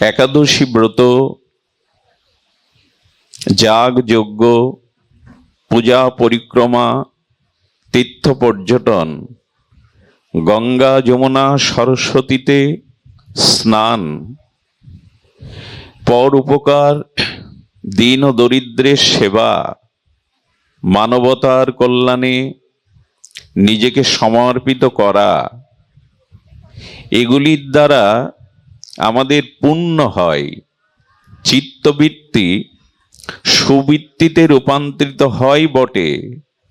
একাদশী ব্রত, যাগ যজ্ঞ, পূজা পরিক্রমা, তীর্থ পর্যটন, গঙ্গা যমুনা সরস্বতীতে স্নান, পর উপকার, দীন ও দরিদ্রের সেবা, মানবতার কল্যাণে নিজেকে সমর্পিত করা, এগুলির দ্বারা আমাদের পুণ্য হয়। চিত্তবৃত্তি সুবৃত্তিতে রূপান্তরিত হয় বটে,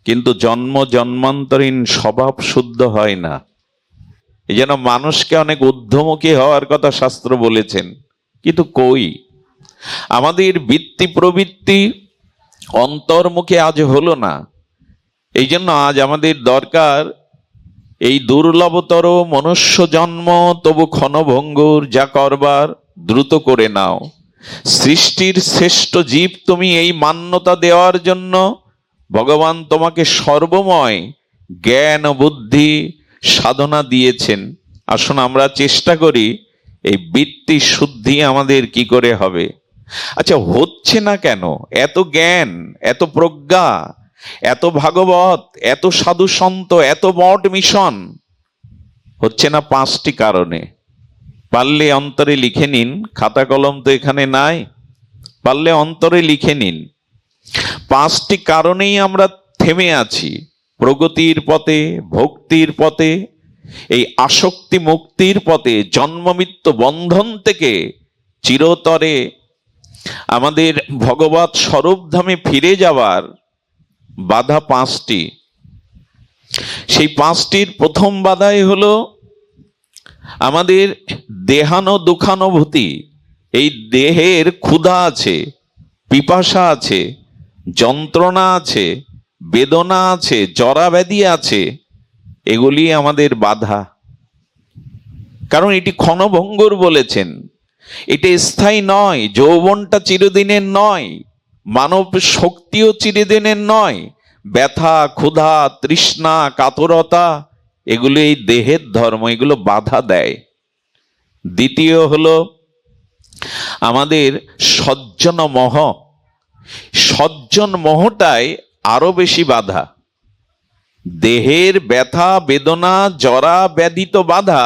কিন্তু জন্ম জন্মান্তরীণ স্বভাব শুদ্ধ হয় না। এই যেন মানুষকে অনেক ঊর্ধ্বমুখী হওয়ার কথা শাস্ত্র বলেছেন, কিন্তু কই আমাদের বৃত্তি প্রবৃত্তি অন্তর্মুখে আজ হলো না। এই জন্য আজ আমাদের দরকার এই দুর্লভতর মনুষ্য জন্ম, তবু ক্ষণভঙ্গুর, যা করবার দ্রুত করে নাও। সৃষ্টির শ্রেষ্ঠ জীব তুমি, এই মান্যতা দেওয়ার জন্য ভগবান তোমাকে সর্বময় জ্ঞান বুদ্ধি সাধনা দিয়েছেন। আসুন আমরা চেষ্টা করি এই বৃত্তি শুদ্ধি আমাদের কি করে হবে। আচ্ছা, হচ্ছে না কেন? এত জ্ঞান, এত প্রজ্ঞা, এত ভাগবত, এত সাধু সন্ত, এত মঠ মিশন, হচ্ছে না পাঁচটি কারণে। পারলে অন্তরে লিখে নিন, খাতা কলম তো এখানে নাই, পারলে অন্তরে লিখে নিন। পাঁচটি কারণেই আমরা থেমে আছি প্রগতির পথে, ভক্তির পথে, এই আসক্তি মুক্তির পথে, জন্ম মৃত্যু বন্ধন থেকে চিরতরে আমাদের ভগবৎ স্বরূপধামে ফিরে যাওয়ার বাধা পাঁচটি। সেই পাঁচটির প্রথম বাধাই হলো আমাদের দেহানো দুঃখানুভূতি। এই দেহের ক্ষুধা আছে, পিপাসা আছে, যন্ত্রণা আছে, বেদনা আছে, জরা ব্যাধি আছে, এগুলি আমাদের বাধা। কারণ এটি ক্ষণভঙ্গুর বলেছেন, এটা স্থায়ী নয়। যৌবনটা চিরদিনের নয়, মানব শক্তিও চিরদিনের নয়। ব্যথা, ক্ষুধা, তৃষ্ণা, কাতরতা, এগুলো এই দেহের ধর্ম, এগুলো বাধা দেয়। দ্বিতীয় হলো আমাদের সজ্জন মোহ। সজ্জন মোহটাই আরো বেশি বাধা। দেহের ব্যথা বেদনা জরা ব্যাধি তো বাধা,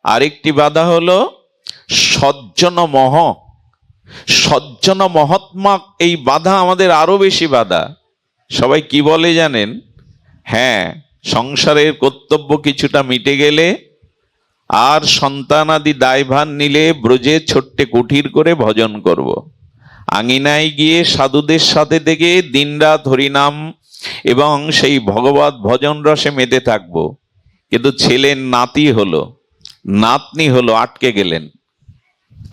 আরেকটি বাধা হলো সজ্জন মোহ। সজ্জন মহাত্মা, এই বাধা আমাদের আরো বেশি বাধা। সবাই কি বলে জানেন? হ্যাঁ, সংসারের কর্তব্য কিছুটা মিটে গেলে আর সন্তানাদি দায়ভার নিলে ব্রজে ছোট্টে কুঠির করে ভজন করব। আঙিনায় গিয়ে সাধুদের সাথে থেকে দিনরাত হরিনাম এবং সেই ভগবত ভজন রসে মেতে থাকবো। কিন্তু ছেলের নাতি হলো, নাতনি হলো, আটকে গেলেন,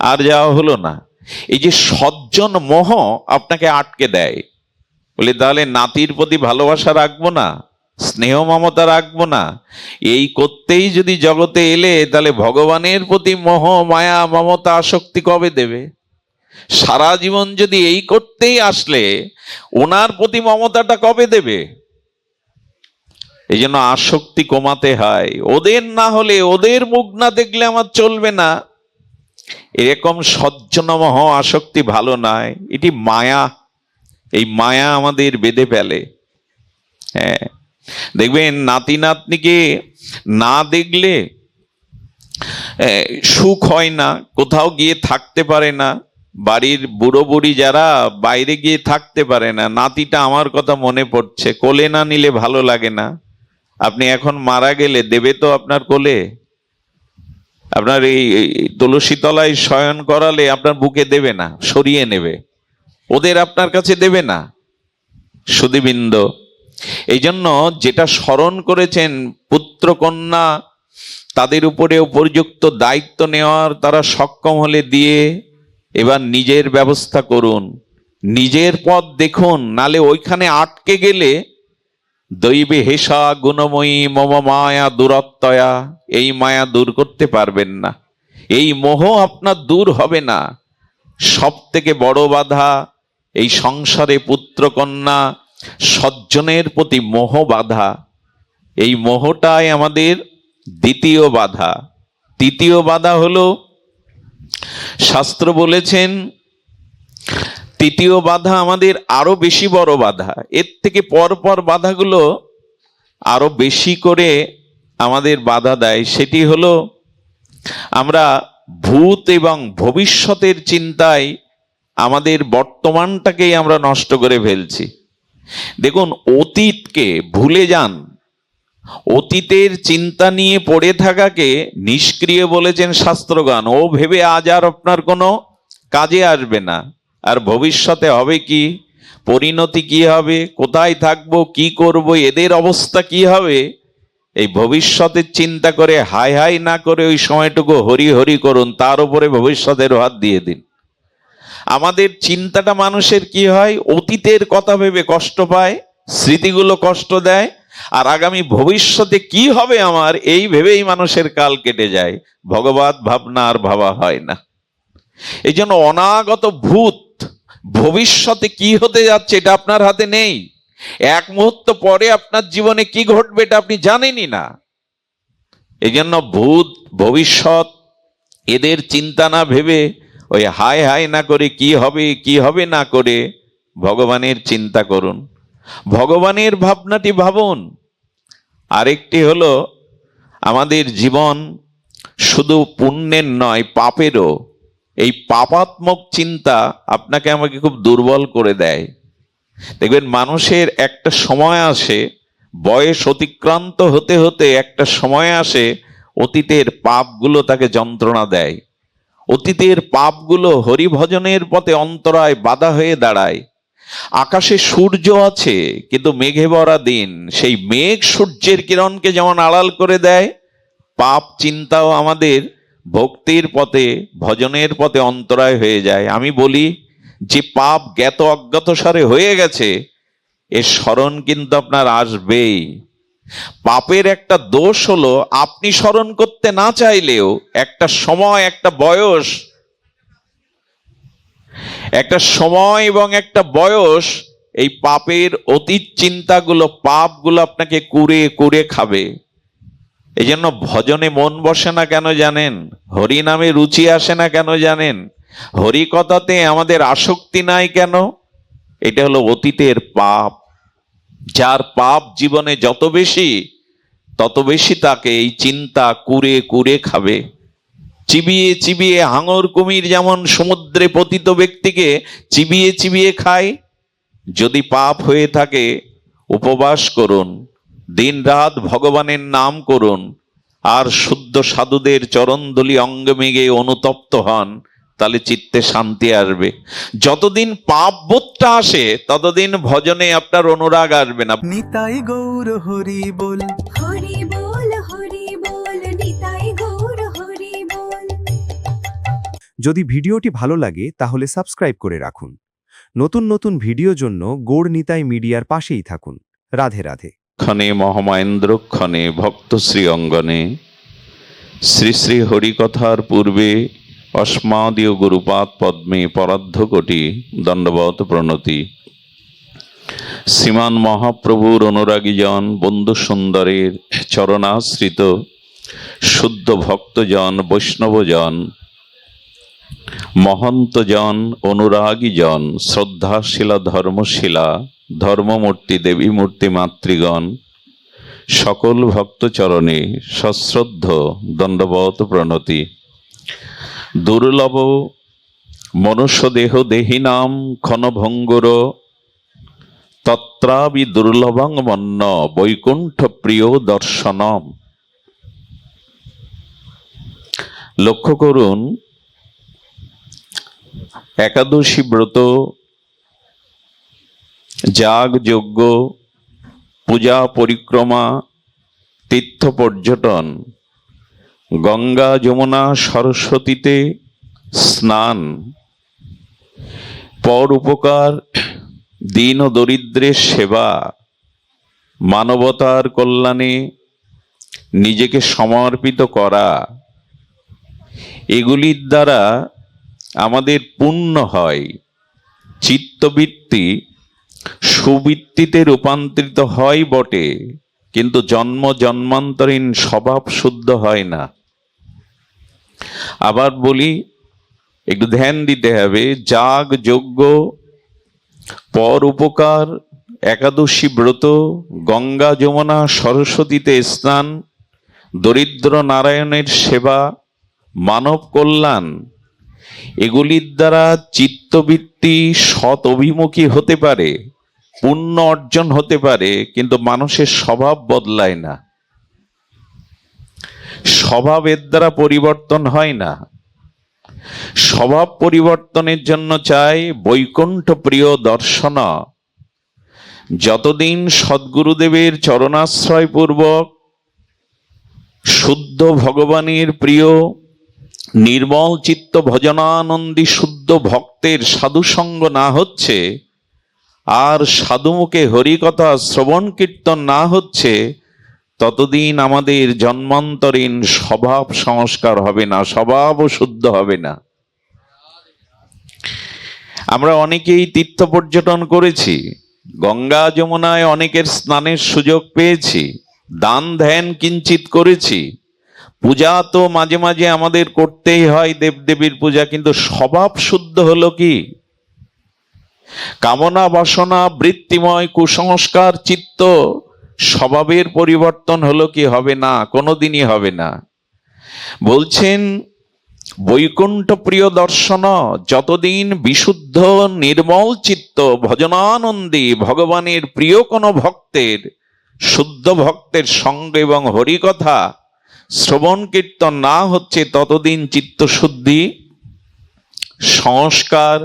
আর যাওয়া হলো না। এই যে সজ্জন মোহ আপনাকে আটকে দেয়। বলে তাহলে নাতির প্রতি ভালোবাসা রাখবো না, স্নেহ মমতা রাখবো না, এই করতেই যদি জগতে এলে, তাহলে ভগবানের প্রতি মোহ মায়া মমতা আসক্তি কবে দেবে? সারা জীবন যদি এই করতেই আসলে, ওনার প্রতি মমতাটা কবে দেবে? এই জন্য আসক্তি কমাতে হয়। ওদের না হলে, ওদের মুখ না দেখলে আমার চলবে না, এরকম সজ্জনমোহ আসক্তি ভালো নয়। এটি মায়া। এই মায়া আমাদের বেঁধে ফেলে। হ্যাঁ, দেখবেন নাতি নাতনিকে না দেখলে সুখ হয় না, কোথাও গিয়ে থাকতে পারে না। বাড়ির বুড়ো বুড়ি যারা বাইরে গিয়ে থাকতে পারে না, নাতিটা আমার কথা মনে পড়ছে, কোলে না নিলে ভালো লাগে না। আপনি এখন মারা গেলে দেবে তো আপনার কোলে? আপনার এই তুলসী তলায় শয়ন করালে আপনার বুকে দেবে না, সরিয়ে নেবে। ওদের আপনার কাছে দেবে না। সুধীবৃন্দ, এই জন্য যেটা স্মরণ করেছেন পুত্র কন্যা, তাদের উপরে উপযুক্ত দায়িত্ব নেওয়ার তারা সক্ষম হলে দিয়ে এবার নিজের ব্যবস্থা করুন, নিজের পথ দেখুন। নালে ওইখানে আটকে গেলে দৈবে হেসা গুণময়ী মম মায়া দূরত্বয়া, এই মায়া দূর করতে পারবেন না, এই মোহ আপনার দূর হবে না। সব থেকে বড় বাধা এই সংসারে পুত্র কন্যা সজ্জনের প্রতি মোহ বাধা। এই মোহটাই আমাদের দ্বিতীয় বাধা। তৃতীয় বাধা হলো শাস্ত্র বলেছেন তৃতীয় বাধা আমাদের আরো বেশি বড় বাধা, এর থেকে পরপর বাধাগুলো আরো বেশি করে আমাদের বাধা দেয়। সেটি হলো আমরা ভূত এবং ভবিষ্যতের চিন্তায় আমাদের বর্তমানটাকেই আমরা নষ্ট করে ফেলছি। দেখুন, অতীতকে ভুলে যান, অতীতের চিন্তা নিয়ে পড়ে থাকাকে নিষ্ক্রিয় বলেছেন শাস্ত্রগান। ও ভেবে আজ আর আপনার কোনো কাজে আসবে না। আর ভবিষ্যতে হবে কি, পরিণতি কি হবে, কোথায় থাকবো, কি করব, এদের অবস্থা কি হবে, এই ভবিষ্যতের চিন্তা করে হাই হাই না করে ওই সময়টুকু হরি হরি করুন, তার উপরে ভবিষ্যতের হাত দিয়ে দিন। আমাদের চিন্তাটা মানুষের কি হয়, অতীতের কথা ভেবে কষ্ট পায়, স্মৃতিগুলো কষ্ট দেয়, আর আগামী ভবিষ্যতে কি হবে আমার, এই ভেবেই মানুষের কাল কেটে যায়। ভগবত ভাবনা আর ভাবা হয় না। এই জন্য অনাগত ভূত, ভবিষ্যতে কি হতে যাচ্ছে এটা আপনার হাতে নেই। এক মুহূর্ত পরে আপনার জীবনে কি ঘটবে এটা আপনি জানেনই না। এই জন্য ভূত ভবিষ্যৎ এদের চিন্তা না ভেবে ওই হাই হাই না করে কি হবে কি হবে না করে ভগবানের চিন্তা করুন, ভগবানের ভাবনাটি ভাবুন। আরেকটি হলো আমাদের জীবন শুধু পুণ্যের নয়, পাপেরও। এই পাপাত্মক চিন্তা আপনাকে আমাকে খুব দুর্বল করে দেয়। দেখবেন মানুষের একটা সময় আসে, বয়স অতিক্রান্ত হতে হতে একটা সময় আসে, অতীতের পাপগুলো তাকে যন্ত্রণা দেয়। অতীতের পাপগুলো হরিভজনের পথে অন্তরায় বাধা হয়ে দাঁড়ায়। আকাশে সূর্য আছে কিন্তু মেঘে ভরা দিন, সেই মেঘ সূর্যের কিরণকে যেমন আড়াল করে দেয়, পাপ চিন্তাও আমাদের ভক্তির পথে ভজনের পথে অন্তরায় হয়ে যায়। আমি বলি, যে পাপ জ্ঞাত অজ্ঞাত সারে হয়ে গেছে এর স্মরণ কিন্তু আপনার আসবেই। পাপের একটা দোষ হলো আপনি স্মরণ করতে না চাইলেও একটা সময়, একটা বয়স, একটা সময় এবং একটা বয়স এই পাপের অতীত চিন্তাগুলো, পাপগুলো আপনাকে কুরে কুরে খাবে। এই জন্য ভজনে মন বসে না কেন জানেন? হরি নামে রুচি আসে না কেন জানেন? হরি কথাতে আমাদের আসক্তি নাই কেন? এটা হলো অতীতের পাপ। যার পাপ জীবনে যত বেশি, তত বেশি তাকে এই চিন্তা কুরে কুরে খাবে। চিবিয়ে চিবিয়ে হাঙর কুমির যেমন সমুদ্রে পতিত ব্যক্তিকে চিবিয়ে চিবিয়ে খায়, যদি পাপ হয়ে থাকে উপবাস করুন, দিন রাত ভগবানের নাম করুন, আর শুদ্ধ সাধুদের চরণধুলি অঙ্গে মেঘে অনুতপ্ত হন, তাহলে চিত্তে শান্তি আসবে। যতদিন পাপ বোধটা আসে ততদিন ভজনে আপনার অনুরাগ আসবে না। নিতাই গৌর হরি বল, হরি বল, হরি বল, নিতাই গৌর হরি বল। যদি ভিডিওটি ভালো লাগে তাহলে সাবস্ক্রাইব করে রাখুন। নতুন নতুন ভিডিওর জন্য গৌর নিতাই মিডিয়ার পাশেই থাকুন। রাধে রাধে। ক্ষণে মহামায়েন্দ্র ক্ষণে ভক্ত শ্রী অঙ্গনে শ্রী শ্রী হরিকথার পূর্বে অস্মাদীয় গুরুপাদ পদ্মে পরার্ধ কোটি দণ্ডবত প্রণতি। শ্রীমান মহাপ্রভুর অনুরাগীজন, বন্ধু সুন্দরের চরণাশ্রিত শুদ্ধ ভক্তজন, বৈষ্ণবজন, মহন্তজন, অনুরাগীজন, শ্রদ্ধাশীলা ধর্মশীলা ধর্মমূর্তি দেবী মূর্তি মাতৃগণ, সকল ভক্ত চরণে সশ্রদ্ধ দণ্ডবত প্রণতি। দুর্লভ মনুষ্যদেহ দেহিনাম ক্ষণভঙ্গুর তত্রাবি দুর্লভং মন্ন বৈকুণ্ঠ প্রিয় দর্শনম। লক্ষ্য করুন, একাদশী ব্রত, যাগ যজ্ঞ, পূজা পরিক্রমা, তীর্থ পর্যটন, গঙ্গা যমুনা সরস্বতীতে স্নান, পর উপকার, দীন ও দরিদ্রের সেবা, মানবতার কল্যাণে নিজেকে সমর্পিত করা, এগুলির দ্বারা আমাদের পুণ্য হয়। চিত্তবৃত্তি সুবৃত্তিতে রূপান্তরিত হয় বটে, কিন্তু জন্ম জন্মান্তরীণ স্বভাব শুদ্ধ হয় না। আবার বলি, একটু ধ্যান দিতে হবে। যাগ যজ্ঞ, পর উপকার, একাদশী ব্রত, গঙ্গা যমুনা সরস্বতীতে স্নান, দরিদ্র নারায়ণের সেবা, মানব কল্যাণ, এগুলির দ্বারা চিত্তবৃত্তি সৎ অভিমুখী হতে পারে, পুণ্য অর্জন হতে পারে, কিন্তু মানুষের স্বভাব বদলায় না। স্বভাবের দ্বারা পরিবর্তন হয় না। স্বভাব পরিবর্তনের জন্য চাই বৈকুণ্ঠ প্রিয় দর্শন। যতদিন সদ্গুরুদেবের চরণাশ্রয় পূর্বক শুদ্ধ ভগবানের প্রিয় নির্মল চিত্ত ভজনানন্দী শুদ্ধ ভক্তের সাধুসঙ্গ না হচ্ছে, আর সাধুমুখে হরিকথা শ্রবণ কীর্তন না হচ্ছে, ততদিন আমাদের জন্মান্তরীণ স্বভাব সংস্কার হবে না, স্বভাবও শুদ্ধ হবে না। আমরা অনেকেই তীর্থ পর্যটন করেছি, গঙ্গা যমুনায় অনেকের স্নানের সুযোগ পেয়েছি, দান ধ্যান কিঞ্চিত করেছি, পূজা তো মাঝে মাঝে আমাদের করতেই হয়, দেবদেবীর পূজা, কিন্তু স্বভাব শুদ্ধ হলো কি? কামনা বাসনা বৃত্তিময় কুসংস্কার চিত্ত স্বভাবের পরিবর্তন হলো কি? হবে না, কোনোদিনই হবে না। বলছেন বৈকুণ্ঠ প্রিয় দর্শন, যতদিন বিশুদ্ধ নির্মল চিত্ত ভজনানন্দী ভগবানের প্রিয় কোনো ভক্তের, শুদ্ধ ভক্তের সঙ্গ এবং হরিকথা শ্রবণ কীর্তন না হচ্ছে, ততদিন চিত্তশুদ্ধি, সংস্কার,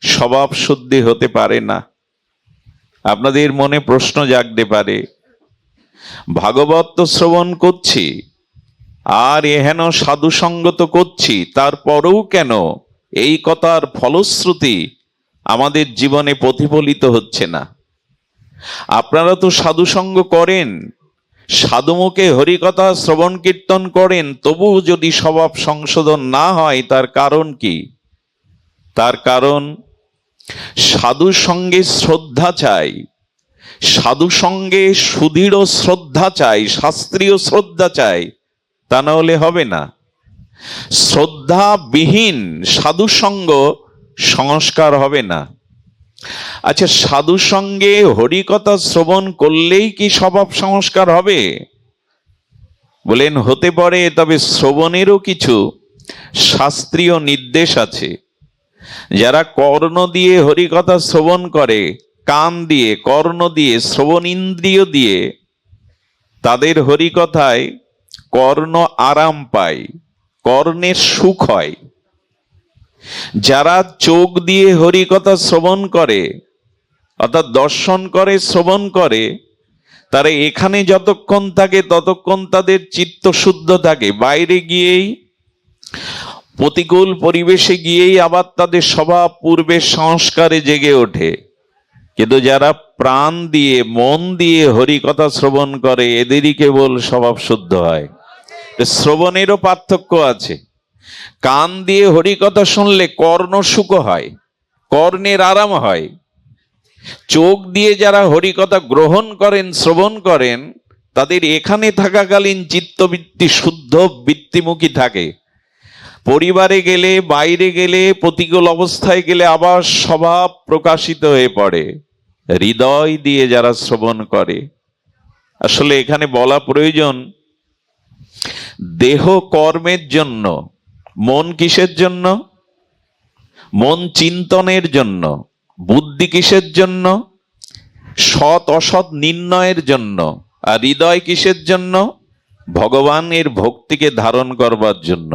স্বভাব শুদ্ধি হতে পারে না। আপনাদের মনে প্রশ্ন জাগতে পারে, ভাগবত তো শ্রবণ করছি, আর এহেন সাধুসঙ্গ তো করছি, তারপরেও কেন এই কথার ফলশ্রুতি আমাদের জীবনে প্রতিফলিত হচ্ছে না? আপনারা তো সাধুসঙ্গ করেন, সাধুমুখে হরিকথা শ্রবণ কীর্তন করেন, তবুও যদি স্বভাব সংশোধন না হয়, তার কারণ কি? তার কারণ সাধু সঙ্গে শ্রদ্ধা চাই, সাধু সঙ্গে সুদৃঢ় শ্রদ্ধা চাই, শাস্ত্রীয় শ্রদ্ধা চাই, তা না হলে হবে না। শ্রদ্ধাবিহীন সাধু সঙ্গ সংস্কার হবে না। আচ্ছা, সাধু সঙ্গে হরিকথা শ্রবণ করলেই কি স্বভাব সংস্কার হবে? বলেন হতে পারে, তবে শ্রবণেরও কিছু শাস্ত্রীয় নির্দেশ আছে। যারা কর্ণ দিয়ে হরিকথা শ্রবণ করে, কান দিয়ে, কর্ণ দিয়ে, শ্রবণ ইন্দ্রিয় দিয়ে, তাদের হরিকথায় কর্ণ আরাম পায়, কর্ণের সুখ হয়। যারা চোখ দিয়ে হরিকথা শ্রবণ করে, অর্থাৎ দর্শন করে, শ্রবণ করে, তারা এখানে যতক্ষণ থাকে ততক্ষণ তাদের চিত্ত শুদ্ধ থাকে, বাইরে গিয়েই, প্রতিকূল পরিবেশে গিয়েই আবার তাদের স্বভাব পূর্বের সংস্কারে জেগে ওঠে। কিন্তু যারা প্রাণ দিয়ে, মন দিয়ে হরিকথা শ্রবণ করে, এদেরই কেবল স্বভাব শুদ্ধ হয়। শ্রবণেরও পার্থক্য আছে। কান দিয়ে হরিকথা শুনলে কর্ণ সুখ হয়, কর্ণের আরাম হয়। চোখ দিয়ে যারা হরিকথা গ্রহণ করেন, শ্রবণ করেন, তাদের এখানে থাকাকালীন চিত্তবৃত্তি শুদ্ধ বৃত্তিমুখী থাকে। পরিবারে গেলে, বাইরে গেলে, প্রতিকূল অবস্থায় গেলে আবার স্বভাব প্রকাশিত হয়ে পড়ে। হৃদয় দিয়ে যারা শ্রবণ করে, আসলে এখানে বলা প্রয়োজন, দেহ কর্মের জন্য, মন কিসের জন্য? মন চিন্তনের জন্য। বুদ্ধি কিসের জন্য? সৎ অসৎ নির্ণয়ের জন্য। আর হৃদয় কিসের জন্য? ভগবানের ভক্তিকে ধারণ করবার জন্য।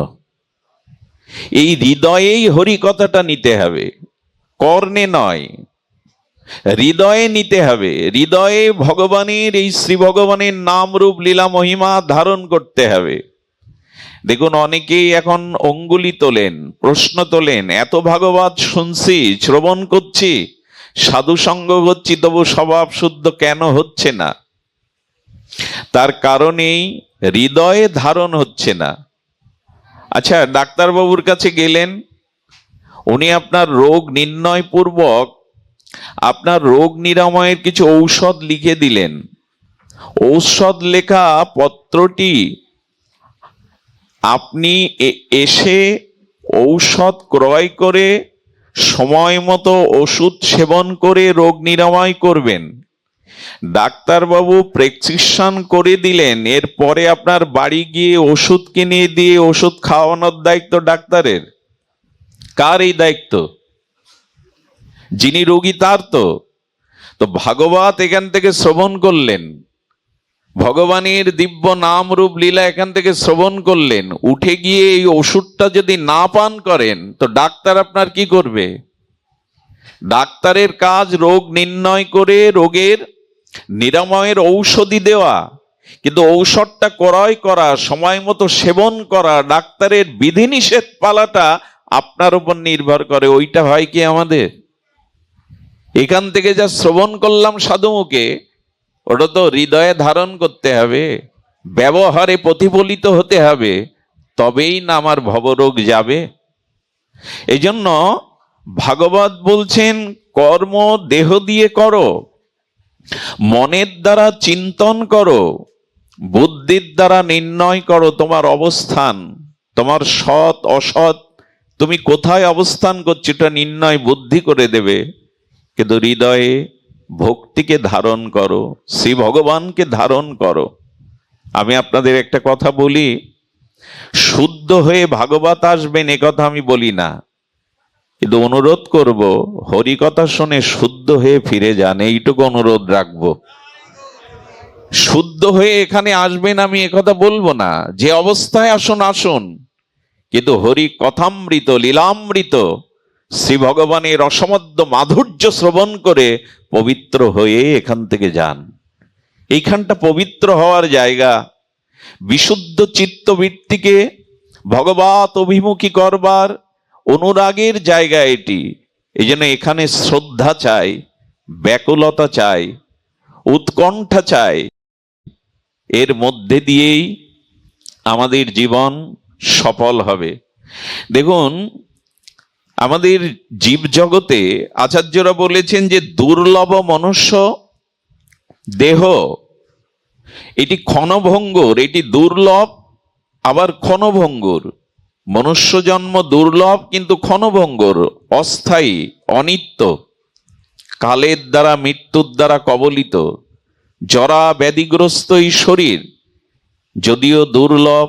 এই হৃদয়েই হরিকথাটা নিতে হবে, কর্ণে নয়, হৃদয়ে নিতে হবে। হৃদয়ে ভগবানের, এই শ্রী ভগবানের নাম রূপ লীলা মহিমা ধারণ করতে হবে। দেখুন, অনেকেই এখন অঙ্গুলি তোলেন, প্রশ্ন তোলেন, এত ভাগবত শুনছি, শ্রবণ করছি, সাধু সঙ্গ করছি, তবু স্বভাব শুদ্ধ কেন হচ্ছে না? তার কারণেই হৃদয়ে ধারণ হচ্ছে না। আচ্ছা, ডাক্তারবাবুর কাছে গেলেন, উনি আপনার রোগ নির্ণয় পূর্বক আপনার রোগ নিরাময়ের কিছু ঔষধ লিখে দিলেন। ঔষধ লেখা পত্রটি আপনি এসে ঔষধ ক্রয় করে সময় মতো ওষুধ সেবন করে রোগ নিরাময় করবেন। ডাক্তারবাবু প্রেসক্রিপশন করে দিলেন, এরপরে আপনার বাড়ি গিয়ে ওষুধ কিনে দিয়ে ওষুধ খাওয়ানোর দায়িত্ব ডাক্তারের? কার এই দায়িত্ব? যিনি রোগী তার তো। তো ভাগবত এখান থেকে শ্রবণ করলেন, ভগবানের দিব্য নাম রূপ লীলা এখান থেকে শ্রবণ করলেন, উঠে গিয়ে এই ওষুধটা যদি না পান করেন তো ডাক্তার আপনার কি করবে? ডাক্তারের কাজ রোগ নির্ণয় করে রোগের নিরাময়ের ঔষধি দেওয়া, কিন্তু ঔষধটা ক্রয় করা, সময় মতো সেবন করা, ডাক্তারের বিধিনিষেধ পালাটা আপনার উপর নির্ভর করে। ওইটা হয় কি আমাদের? এখান থেকে যা শ্রবণ করলাম সাধুমুখে, ওটা তো হৃদয়ে ধারণ করতে হবে, ব্যবহারে প্রতিফলিত হতে হবে, তবেই না আমার ভবরোগ যাবে। এই জন্য ভাগবত বলছেন, কর্ম দেহ দিয়ে করো, মনের দ্বারা চিন্তন করো, বুদ্ধির দ্বারা নির্ণয় করো তোমার অবস্থান, তোমার সৎ অসৎ, তুমি কোথায় অবস্থান করছো এটা নির্ণয় বুদ্ধি করে দেবে। কিন্তু হৃদয়ে ভক্তিকে ধারণ করো, শ্রী ভগবানকে ধারণ করো। আমি আপনাদের একটা কথা বলি, শুদ্ধ হয়ে ভাগবত আসবেন এ কথা আমি বলি না, কিন্তু অনুরোধ করব হরি কথা শুনে শুদ্ধ হয়ে ফিরে যান, এইটুকু অনুরোধ রাখবো। শুদ্ধ হয়ে এখানে আসবেন আমি একথা বলবো না, যে অবস্থায় আসুন আসুন, কিন্তু হরি কথামৃত লীলামৃত শ্রী ভগবানের অসমধ্য মাধুর্য শ্রবণ করে পবিত্র হয়ে এখান থেকে যান। এইখানটা পবিত্র হওয়ার জায়গা, বিশুদ্ধ চিত্তবৃত্তিকে ভগবত অভিমুখী করবার অনুরাগের জায়গা এটি। এই জন্য এখানে শ্রদ্ধা চাই, ব্যাকুলতা চাই, উৎকণ্ঠা চাই। এর মধ্যে দিয়েই আমাদের জীবন সফল হবে। দেখুন, আমাদের জীব জগতে আচার্যরা বলেছেন যে দুর্লভ মনুষ্য দেহ, এটি ক্ষণভঙ্গুর, এটি দুর্লভ আবার ক্ষণভঙ্গুর। মনুষ্য জন্ম দুর্লভ কিন্তু ক্ষণভঙ্গুর, অস্থায়ী, অনিত্য, কালের দ্বারা মৃত্যুর দ্বারা কবলিত, জরা ব্যাধিগ্রস্ত এই শরীর যদিও দুর্লভ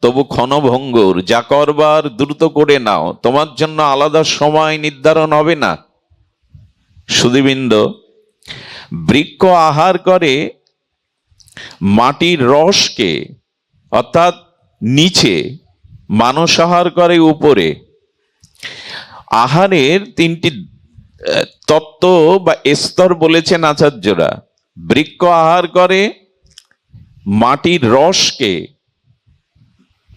তবু ক্ষণভঙ্গুর। যা করবার দ্রুত করে নাও, তোমার জন্য আলাদা সময় নির্ধারণ হবে না। সুধীবৃন্দ, বৃক্ষ আহার করে মাটির রসকে, অর্থাৎ নিচে, মানুষ আহার করে উপরে। আহারের তিনটি তত্ত্ব বা স্তর বলেছেন আচার্যরা। বৃক্ষ আহার করে মাটির রসকে,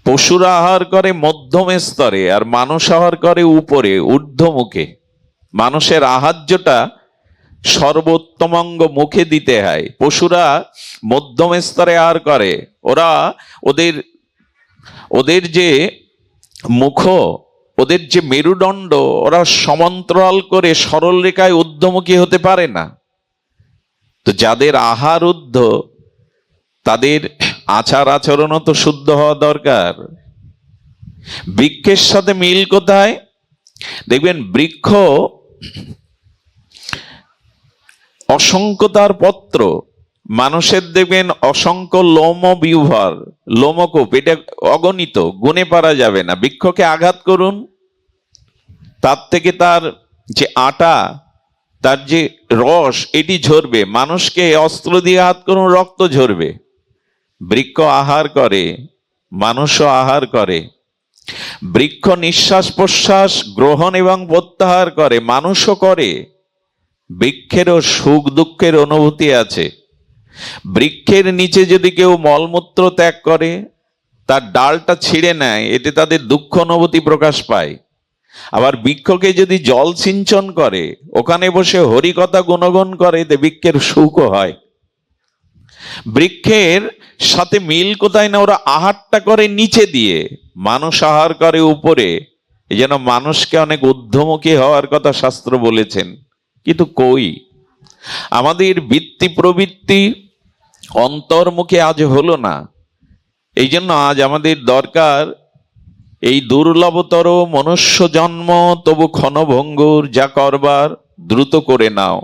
পশুরা আহার করে মধ্যম স্তরে, আর মানুষ আহার করে উপরে ঊর্ধ্বমুখে। মানুষের আহার্যটা সর্বোত্তমাঙ্গ মুখে দিতে হয়। পশুরা মধ্যম স্তরে আহার করে, ওরা ওদের যে মুখ, ওদের যে মেরুদণ্ড, ওরা সমান্তরাল করে সরল রেখায় ঊর্ধ্বমুখী হতে পারে না। তো যাদের আহার ঊর্ধ্ব, তাদের আচার আচরণও তো শুদ্ধ হওয়া দরকার। বৃক্ষের সাথে মিল কোথায়? দেখবেন বৃক্ষ অসংখ্য তার পত্র, মানুষের দেখবেন অসংখ্য লোম বিউভার, লোমকূপ, এটা অগণিত, গুণে পারা যাবে না। বৃক্ষকে আঘাত করুন, তার থেকে তার যে আটা, তার যে রস, এটি ঝরবে। মানুষকে অস্ত্র দিয়ে আঘাত করুন, রক্ত ঝরবে। বৃক্ষ আহার করে, মানুষও আহার করে। বৃক্ষ নিঃশ্বাস প্রশ্বাস গ্রহণ এবং প্রত্যাহার করে, মানুষও করে। বৃক্ষেরও সুখ দুঃখের অনুভূতি আছে। বৃক্ষের নিচে যদি কেউ মলমূত্র ত্যাগ করে, তার ডালটা ছিঁড়ে নেয়, এতে তাদের দুঃখ অনুভূতি প্রকাশ পায়। আবার বৃক্ষকে যদি জল সিঞ্চন করে, ওখানে বসে হরিকথা গুণগান করে, এতে বৃক্ষের সুখও হয়। বৃক্ষের সাথে মিল কোথায় না, ওরা আহারটা করে নিচে দিয়ে, মানুষ আহার করে উপরে। এই জন্য মানুষকে অনেক ঊর্ধ্বমুখী হওয়ার কথা শাস্ত্র বলেছেন। কিন্তু কই, আমাদের বৃত্তি প্রবৃত্তি অন্তর্মুখে আজ হলো না। এই জন্য আজ আমাদের দরকার এই দুর্লভতর মনুষ্য জন্ম তবু ক্ষণভঙ্গুর, যা করবার দ্রুত করে নাও।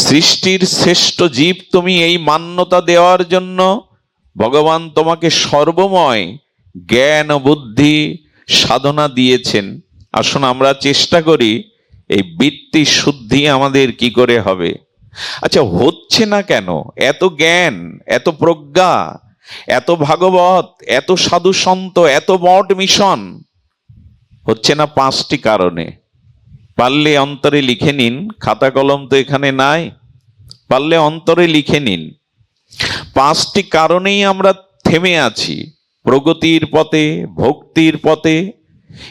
সৃষ্টির শ্রেষ্ঠ জীব তুমি, এই মান্যতা দেওয়ার জন্য ভগবান তোমাকে সর্বময় জ্ঞান ও বুদ্ধি সাধনা দিয়েছেন। আসুন আমরা চেষ্টা করি এই বৃত্তি শুদ্ধি আমাদের কি করে হবে। আচ্ছা, হচ্ছে না কেন? এত জ্ঞান, এত প্রজ্ঞা, এত ভাগবত, এত সাধু সন্ত, এত মঠ মিশন, হচ্ছে না 5টি কারণে। পারলে অন্তরে লিখে নিন, খাতা কলম তো এখানে নাই, পারলে অন্তরে লিখে নিন। 5টি কারণেই আমরা থেমে আছি প্রগতির পথে, ভক্তির পথে,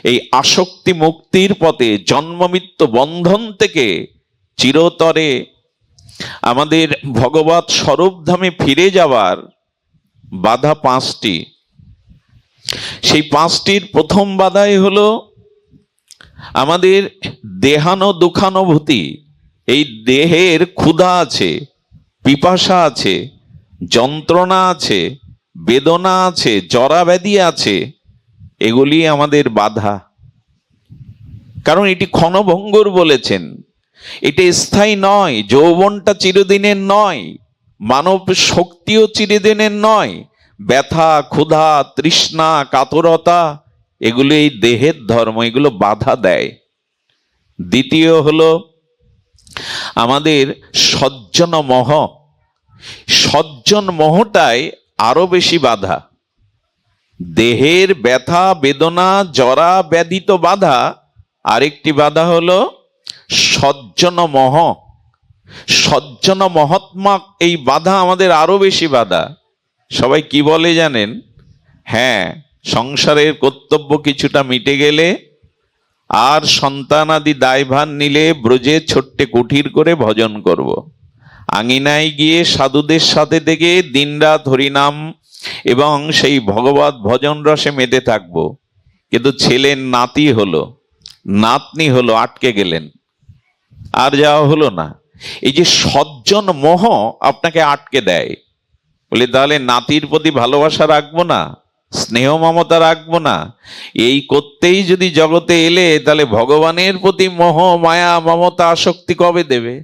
এই আসক্তি মুক্তির পথে, জন্ম মৃত্যু বন্ধন থেকে চিরতরে আমাদের ভগবৎ স্বরূপধামে ফিরে যাওয়ার বাধা 5টি। সেই 5টির প্রথম বাধাই হলো আমাদের দেহানো দুঃখানুভূতি। এই দেহের ক্ষুধা আছে, পিপাসা আছে, যন্ত্রণা আছে, বেদনা আছে, জরা ব্যাধি আছে, এগুলি আমাদের বাধা। কারণ এটি ক্ষণভঙ্গুর বলেছেন, এটা স্থায়ী নয়। যৌবনটা চিরদিনের নয়, মানব শক্তিও চিরদিনের নয়। ব্যথা, ক্ষুধা, তৃষ্ণা, কাতরতা, এগুলো এই দেহের ধর্ম, এগুলো বাধা দেয়। দ্বিতীয় হলো আমাদের সজ্জন মোহ। সজ্জন মোহটাই আরো বেশি বাধা। দেহের ব্যথা, বেদনা, জরা ব্যাধি তো বাধা, আরেকটি বাধা হলো সজ্জন মোহ। সজ্জন মহাত্মা, এই বাধা আমাদের আরো বেশি বাধা। সবাই কি বলে জানেন? হ্যাঁ, সংসারের কর্তব্য কিছুটা মিটে গেলে আর সন্তানাদি দায়ভার নিলে ব্রজে ছোট্টে কুঠির করে ভজন করব। আঙিনায় গিয়ে সাধুদের সাথে থেকে দিনরাত হরিনাম এবং সেই ভগবত ভজন রসে মেতে থাকব। কিন্তু ছেলের নাতি হলো, নাতনি হলো, আটকে গেলেন, আর যাওয়া হলো না। এই যে সজ্জন মোহ আপনাকে আটকে দেয়। বলে তাহলে নাতির প্রতি ভালোবাসা রাখবো না, স্নেহ মমতা রাখবো না, এই করতেই যদি জগতে এলে তাহলে ভগবানের প্রতি মোহ মায়া মমতা আসক্তি কবে দেবে?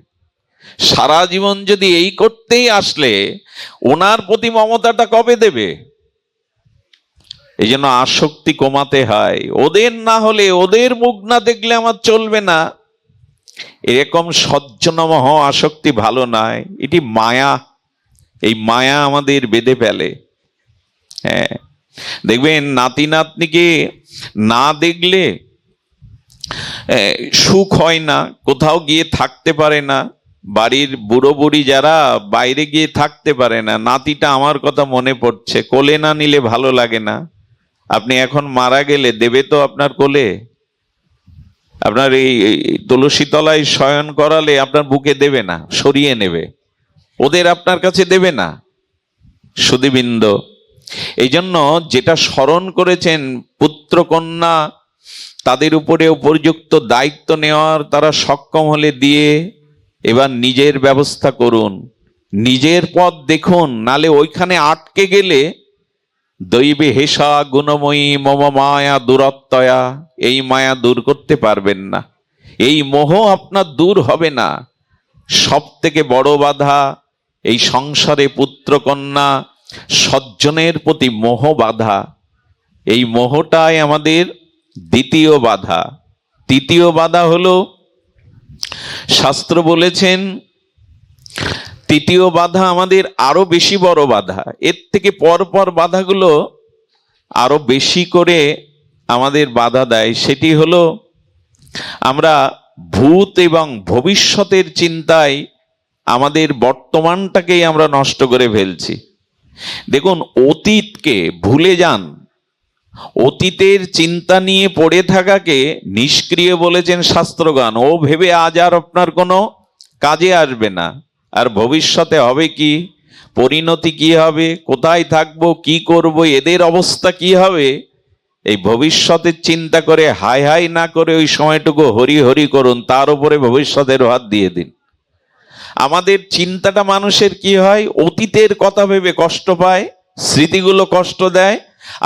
সারা জীবন যদি এই করতেই আসলে ওনার প্রতি মমতাটা কবে দেবে? এই জন্য আসক্তি কমাতে হয়। ওদের না হলে, ওদের মুখ না দেখলে আমার চলবে না, এরকম সজ্জনমোহ আসক্তি ভালো নয়। এটি মায়া। এই মায়া আমাদের বেঁধে ফেলে। হ্যাঁ, দেখবেন নাতি নাতনিকে না দেখলে সুখ হয় না, কোথাও গিয়ে থাকতে পারে না। বাড়ির বুড়ো বুড়ি যারা বাইরে গিয়ে থাকতে পারে না, নাতিটা আমার কথা মনে পড়ছে, কোলে না নিলে ভালো লাগে না। আপনি এখন মারা গেলে দেবে তো আপনার কোলে? আপনার এই তুলসী তলায় শয়ন করালে আপনার বুকে দেবে না, সরিয়ে নেবে। ওদের আপনার কাছে দেবে না। সুধীবৃন্দ, এই জন্য যেটা স্মরণ করেছেন পুত্র কন্যা, তাদের উপরে উপযুক্ত দায়িত্ব নেওয়ার তারা সক্ষম হলে দিয়ে এবার নিজের ব্যবস্থা করুন, নিজের পথ দেখুন। নালে ওইখানে আটকে গেলে দৈবে হেসা গুণময়ী মম মায়া দূরত্বয়া, এই মায়া দূর করতে পারবেন না, এই মোহ আপনার দূর হবে না। সব থেকে বড় বাধা এই সংসারে পুত্র কন্যা সজ্জনের প্রতি মোহ বাধা। এই মোহটাই আমাদের দ্বিতীয় বাধা। তৃতীয় বাধা হলো, শাস্ত্র বলেছেন তৃতীয় বাধা আমাদের আরো বেশি বড় বাধা। এর থেকে পরপর বাধাগুলো আরো বেশি করে আমাদের বাধা দেয়। সেটি হলো আমরা ভূত এবং ভবিষ্যতের চিন্তায় আমাদের বর্তমানটাকেই আমরা নষ্ট করে ফেলছি। দেখুন, অতীতকে ভুলে যান। অতীতের চিন্তা নিয়ে পড়ে থাকাকে নিষ্ক্রিয় বলেছেন শাস্ত্রগান। ও ভেবে আজ আর আপনার কোনো কাজে আসবে না। আর ভবিষ্যতে হবে কি, পরিণতি কি হবে, কোথায় থাকবো, কি করব, এদের অবস্থা কি হবে, এই ভবিষ্যতের চিন্তা করে হাই হাই না করে ওই সময়টুকু হরি হরি করুন, তার উপরে ভবিষ্যতের হাত দিয়ে দিন। আমাদের চিন্তাটা মানুষের কি হয়, অতীতের কথা ভেবে কষ্ট পায়, স্মৃতিগুলো কষ্ট দেয়,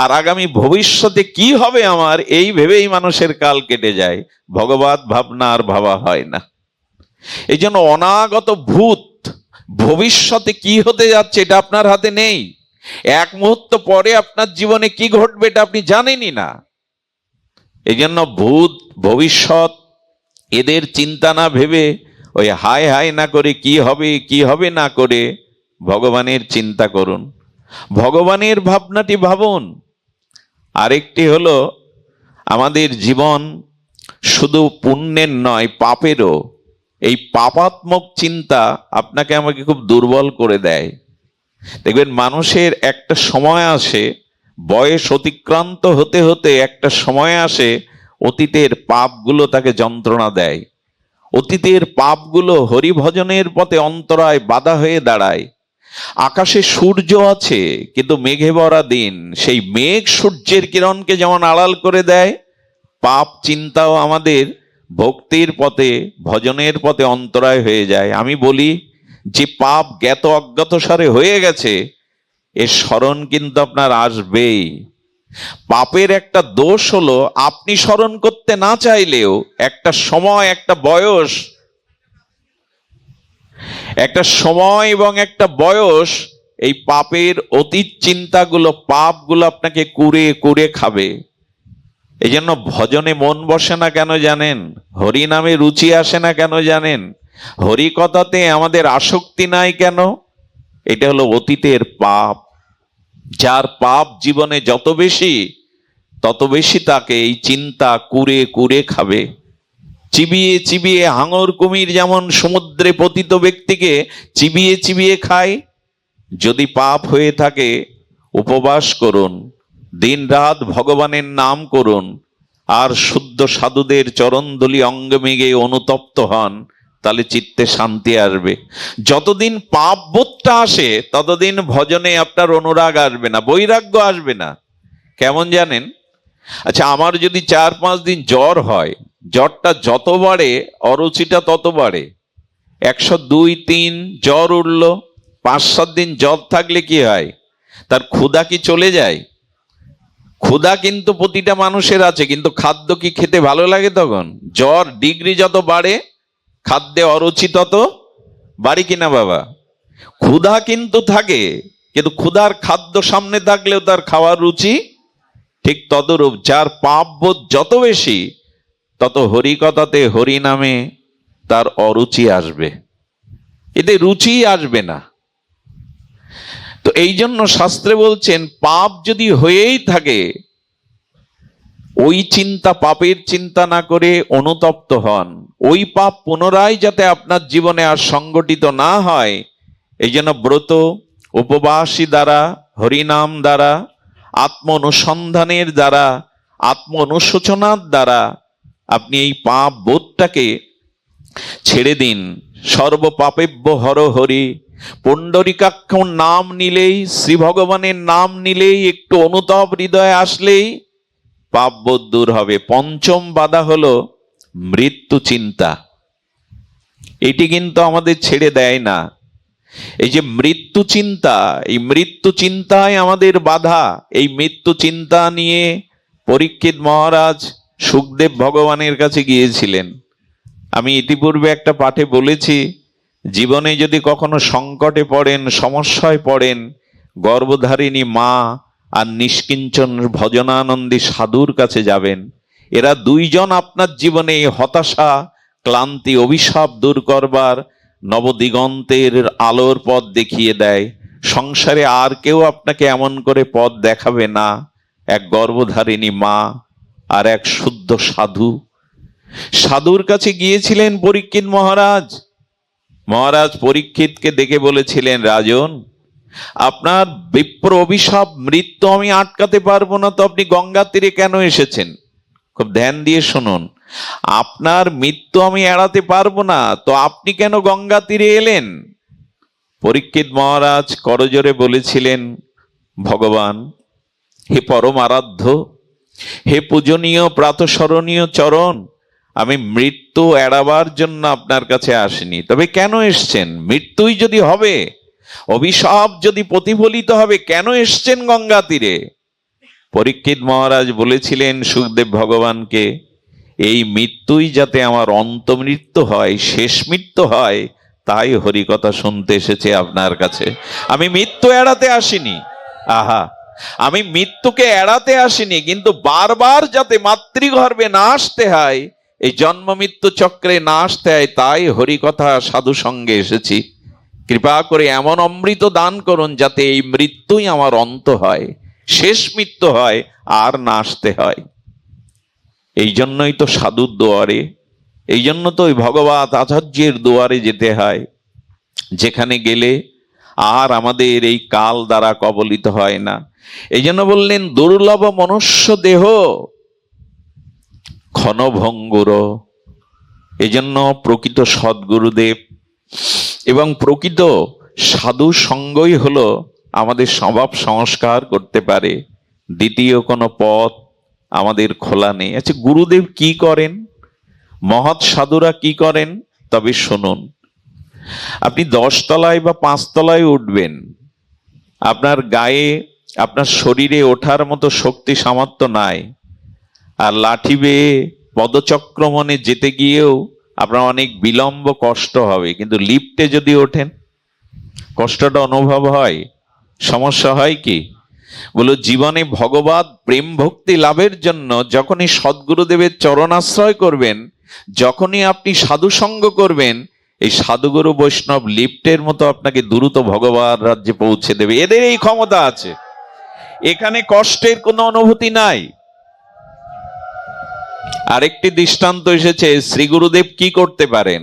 আর আগামী ভবিষ্যতে কি হবে আমার, এই ভেবেই মানুষের কাল কেটে যায়। ভগবত ভাবনা আর ভাবা হয় না। এই জন্য অনাগত ভূত, ভবিষ্যতে কি হতে যাচ্ছে এটা আপনার হাতে নেই। এক মুহূর্ত পরে আপনার জীবনে কি ঘটবে এটা আপনি জানেনই না। এই জন্য ভূত, ভবিষ্যৎ এদের চিন্তা না ভেবে, ওই হায় হায় না করে কি হবে কি হবে না করে ভগবানের চিন্তা করুন, ভগবানের ভাবনাটি ভাবুন। আরেকটি হলো, আমাদের জীবন শুধু পুণ্যের নয়, পাপেরও। এই পাপাত্মক চিন্তা আপনাকে আমাকে খুব দুর্বল করে দেয়। দেখবেন মানুষের একটা সময় আসে, বয়স অতিক্রান্ত হতে হতে একটা সময় আসে, অতীতের পাপগুলো তাকে যন্ত্রণা দেয়। অতীতের পাপগুলো হরিভজনের পথে অন্তরায় বাধা হয়ে দাঁড়ায়। আকাশে সূর্য আছে কিন্তু মেঘে ভরা দিন, সেই মেঘ সূর্যের কিরণকে যেমন আড়াল করে দেয়, পাপ চিন্তাও আমাদের ভক্তির পথে, ভজনের পথে অন্তরায় হয়ে যায়। আমি বলি, যে পাপ জ্ঞাত অজ্ঞাত সারে হয়ে গেছে, এর স্মরণ কিন্তু আপনার আসবেই। পাপের একটা দোষ হলো, আপনি স্মরণ করতে না চাইলেও একটা সময়, একটা বয়স, একটা সময় এবং একটা বয়স এই পাপের অতীত চিন্তাগুলো, পাপগুলো আপনাকে কুরে কুরে খাবে। এই জন্য ভজনে মন বসে না কেন জানেন? হরি নামে রুচি আসে না কেন জানেন? হরি কথাতে আমাদের আসক্তি নাই কেন? এটা হলো অতীতের পাপ। যার পাপ জীবনে যত বেশি, তত বেশি তাকে এই চিন্তা কুরে কুরে খাবে। চিবিয়ে চিবিয়ে হাঙর কুমির যেমন সমুদ্রে পতিত ব্যক্তিকে চিবিয়ে চিবিয়ে খায়, যদি পাপ হয়ে থাকে উপবাস করুন, দিন রাত ভগবানের নাম করুন, আর শুদ্ধ সাধুদের চরণধুলি অঙ্গে মেঘে অনুতপ্ত হন, তাহলে চিত্তে শান্তি আসবে। যতদিন পাপ বোধটা আসে ততদিন ভজনে আপনার অনুরাগ আসবে না, বৈরাগ্য আসবে না। কেমন জানেন? আচ্ছা, আমার যদি 4-5 দিন জ্বর হয়, জ্বরটা যত বাড়ে অরুচিটা তত বাড়ে। 102-3 জ্বর উঠলো, 5-7 দিন জ্বর থাকলে কি হয়? তার ক্ষুধা কি চলে যায়? ক্ষুধা কিন্তু প্রতিটা মানুষের আছে, কিন্তু খাদ্য কি খেতে ভালো লাগে তখন? জ্বর ডিগ্রি যত বাড়ে, খাদ্যে অরুচি তত বাড়ি কিনা বাবা? ক্ষুধা কিন্তু থাকে, কিন্তু ক্ষুধার খাদ্য সামনে থাকলেও তার খাওয়ার রুচি ঠিক তদরূপ। যার পাপ বোধ যত বেশি, তত হরিকথাতে, হরি নামে তার অরুচি আসবে, এতে রুচি আসবে না। তো এই জন্য শাস্ত্রে বলছেন, পাপ যদি হয়েই থাকে, ওই চিন্তা, পাপের চিন্তা না করে অনুতপ্ত হন। ওই পাপ পুনরায় যাতে আপনার জীবনে আর সংগঠিত না হয়, এই জন্য ব্রত, উপবাসী দ্বারা, হরিনাম দ্বারা, আত্ম অনুসন্ধানের দ্বারা, আত্ম অনুশোচনার দ্বারা আপনি এই পাপ বোধটাকে ছেড়ে দিন। সর্ব পাপেভ্য হর হরি, পুণ্ডরিকাক্ষ নাম নিলেই, শ্রী ভগবানের নাম নিলেই, একটু অনুতাপ হৃদয়ে আসলেই পাপ বোধ দূর হবে। পঞ্চম বাধা হলো মৃত্যু চিন্তা। এটি কিন্তু আমাদের ছেড়ে দেয় না। এই যে মৃত্যু চিন্তা, এই মৃত্যু চিন্তায় আমাদের বাধা। এই মৃত্যু চিন্তা নিয়ে পরীক্ষিত মহারাজ সুখদেব ভগবানের কাছে গিয়েছিলেন। আমি ইতিপূর্বে একটা পাঠে বলেছি, জীবনে যদি কখনো সংকটে পড়েন, সমস্যায় পড়েন, গর্ভধারিণী মা আর নিষ্কিঞ্চন ভজনানন্দী সাধুর কাছে যাবেন। এরা দুইজন আপনার জীবনে হতাশা, ক্লান্তি, অভিশাপ দূর করবার নবদিগন্তের আলোর পথ দেখিয়ে দেয়। সংসারে আর কেউ আপনাকে এমন করে পথ দেখাবে না, এক গর্ভধারিণী মা আর এক শুদ্ধ সাধু। সাধুর কাছে গিয়েছিলেন পরীক্ষিত মহারাজ। মহারাজ পরীক্ষিতকে দেখে বলেছিলেন, রাজন, আপনার বিপ্র অভিশাপ, মৃত্যু আমি আটকাতে পারবো না, তো আপনি গঙ্গা তীরে কেন এসেছেন? খুব ধ্যান দিয়ে শুনুন, আপনার মৃত্যু আমি এড়াতে পারবো না, তো আপনি কেন গঙ্গা তীরে এলেন? পরীক্ষিত মহারাজ করজোরে বলেছিলেন, ভগবান, হে পরম আরাধ্য, হে পূজনীয় প্রাতঃস্মরণীয় চরণ, আমি মৃত্যু এড়াবার জন্য আপনার কাছে আসিনি। তবে কেন এসছেন? মৃত্যুই যদি হবে, অভিশাপ যদি প্রতিফলিত হবে, কেন এসছেন গঙ্গা তীরে? পরীক্ষিত মহারাজ বলেছিলেন সুখদেব ভগবানকে, এই মৃত্যুই যাতে আমার অন্তমৃত্যু হয়, শেষ মৃত্যু হয়, তাই হরিকথা শুনতে এসেছে আপনার কাছে। আমি মৃত্যু এড়াতে আসিনি। আহা, আমি মৃত্যুকে এড়াতে আসিনি, কিন্তু বারবার যাতে মাতৃগর্ভে না আসতে হয়, এই জন্ম মৃত্যু চক্রে না আসতে হয়, তাই হরিকথা সাধু সঙ্গে এসেছি। কৃপা করে এমন অমৃত দান করুন যাতে এই মৃত্যুই আমার অন্ত হয়, শেষ মৃত্যু হয়, আর না আসতে হয়। এই জন্যই তো সাধুর দুয়ারে, এই জন্য তো ওই ভগবত আচার্যের দুয়ারে যেতে হয়, যেখানে গেলে আর আমাদের এই কাল দ্বারা কবলিত হয় না। এই জন্য বললেন, দুর্লভ মনুষ্য দেহ ক্ষণভঙ্গুর। এই জন্য প্রকৃত সদ্গুরুদেব এবং প্রকৃত সাধু সঙ্গই হলো আমাদের স্বভাব সংস্কার করতে পারে। দ্বিতীয় কোনো পথ আমাদের খোলা নেই। আচ্ছা, গুরুদেব কি করেন, মহৎ সাধুরা কি করেন? তবে শুনুন। আপনি 10 তলায় বা 5 তলায় উঠবেন, আপনার গায়ে, আপনার শরীরে ওঠার মতো শক্তি সামর্থ্য নাই, আর লাঠি বেয়ে পদচক্রমণে যেতে গিয়েও আপনার অনেক বিলম্ব, কষ্ট হবে। কিন্তু লিফটে যদি ওঠেন, কষ্টটা অনুভব হয়? সমস্যা হয় কি? বলো, জীবনে ভগবত প্রেম ভক্তি লাভের জন্য যখনই সদ্গুরুদেবের চরণাশ্রয় করবেন, যখনই আপনি সাধু সঙ্গ করবেন, এই সাধুগুরু বৈষ্ণব লিফটের মতো আপনাকে দ্রুত ভগবান রাজ্যে পৌঁছে দেবে। এদের এই ক্ষমতা আছে। এখানে কষ্টের কোনো অনুভূতি নাই। আরেকটি দৃষ্টান্ত এসেছে, শ্রী গুরুদেব কি করতে পারেন,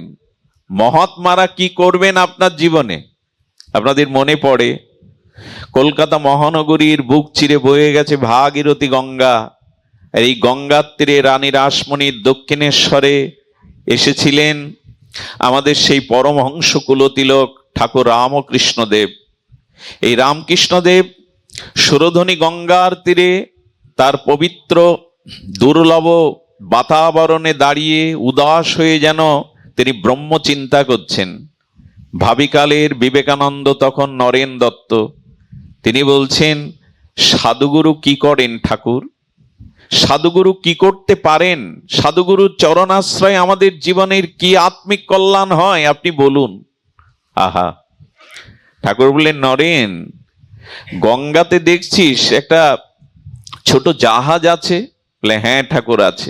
মহাত্মারা কি করবেন আপনার জীবনে। আপনাদের মনে পড়ে, কলকাতা মহানগরীর বুক চিরে বয়ে গেছে ভাগীরথী গঙ্গা। এই গঙ্গার তীরে রানী রাসমণির দক্ষিণেশ্বরে এসেছিলেন আমাদের সেই পরমহংস কুলতিলক ঠাকুর রামকৃষ্ণদেব। এই রামকৃষ্ণদেব সুরধনী গঙ্গার তীরে তার পবিত্র দুর্লভ বাতাবরণে দাঁড়িয়ে উদাস হয়ে যেন তিনি ব্রহ্ম চিন্তা করছেন। ভাবিকালের বিবেকানন্দ তখন নরেন দত্ত, তিনি বলছেন, সাধুগুরু কি করেন ঠাকুর, সাধুগুরু কি করতে পারেন, সাধুগুরুর চরণাশ্রয় আমাদের জীবনের কি আত্মিক কল্যাণ হয়, আপনি বলুন। আহা, ঠাকুর বললেন, নরেন, গঙ্গাতে দেখছিস একটা ছোট জাহাজ আছে? বলে, হ্যাঁ ঠাকুর আছে।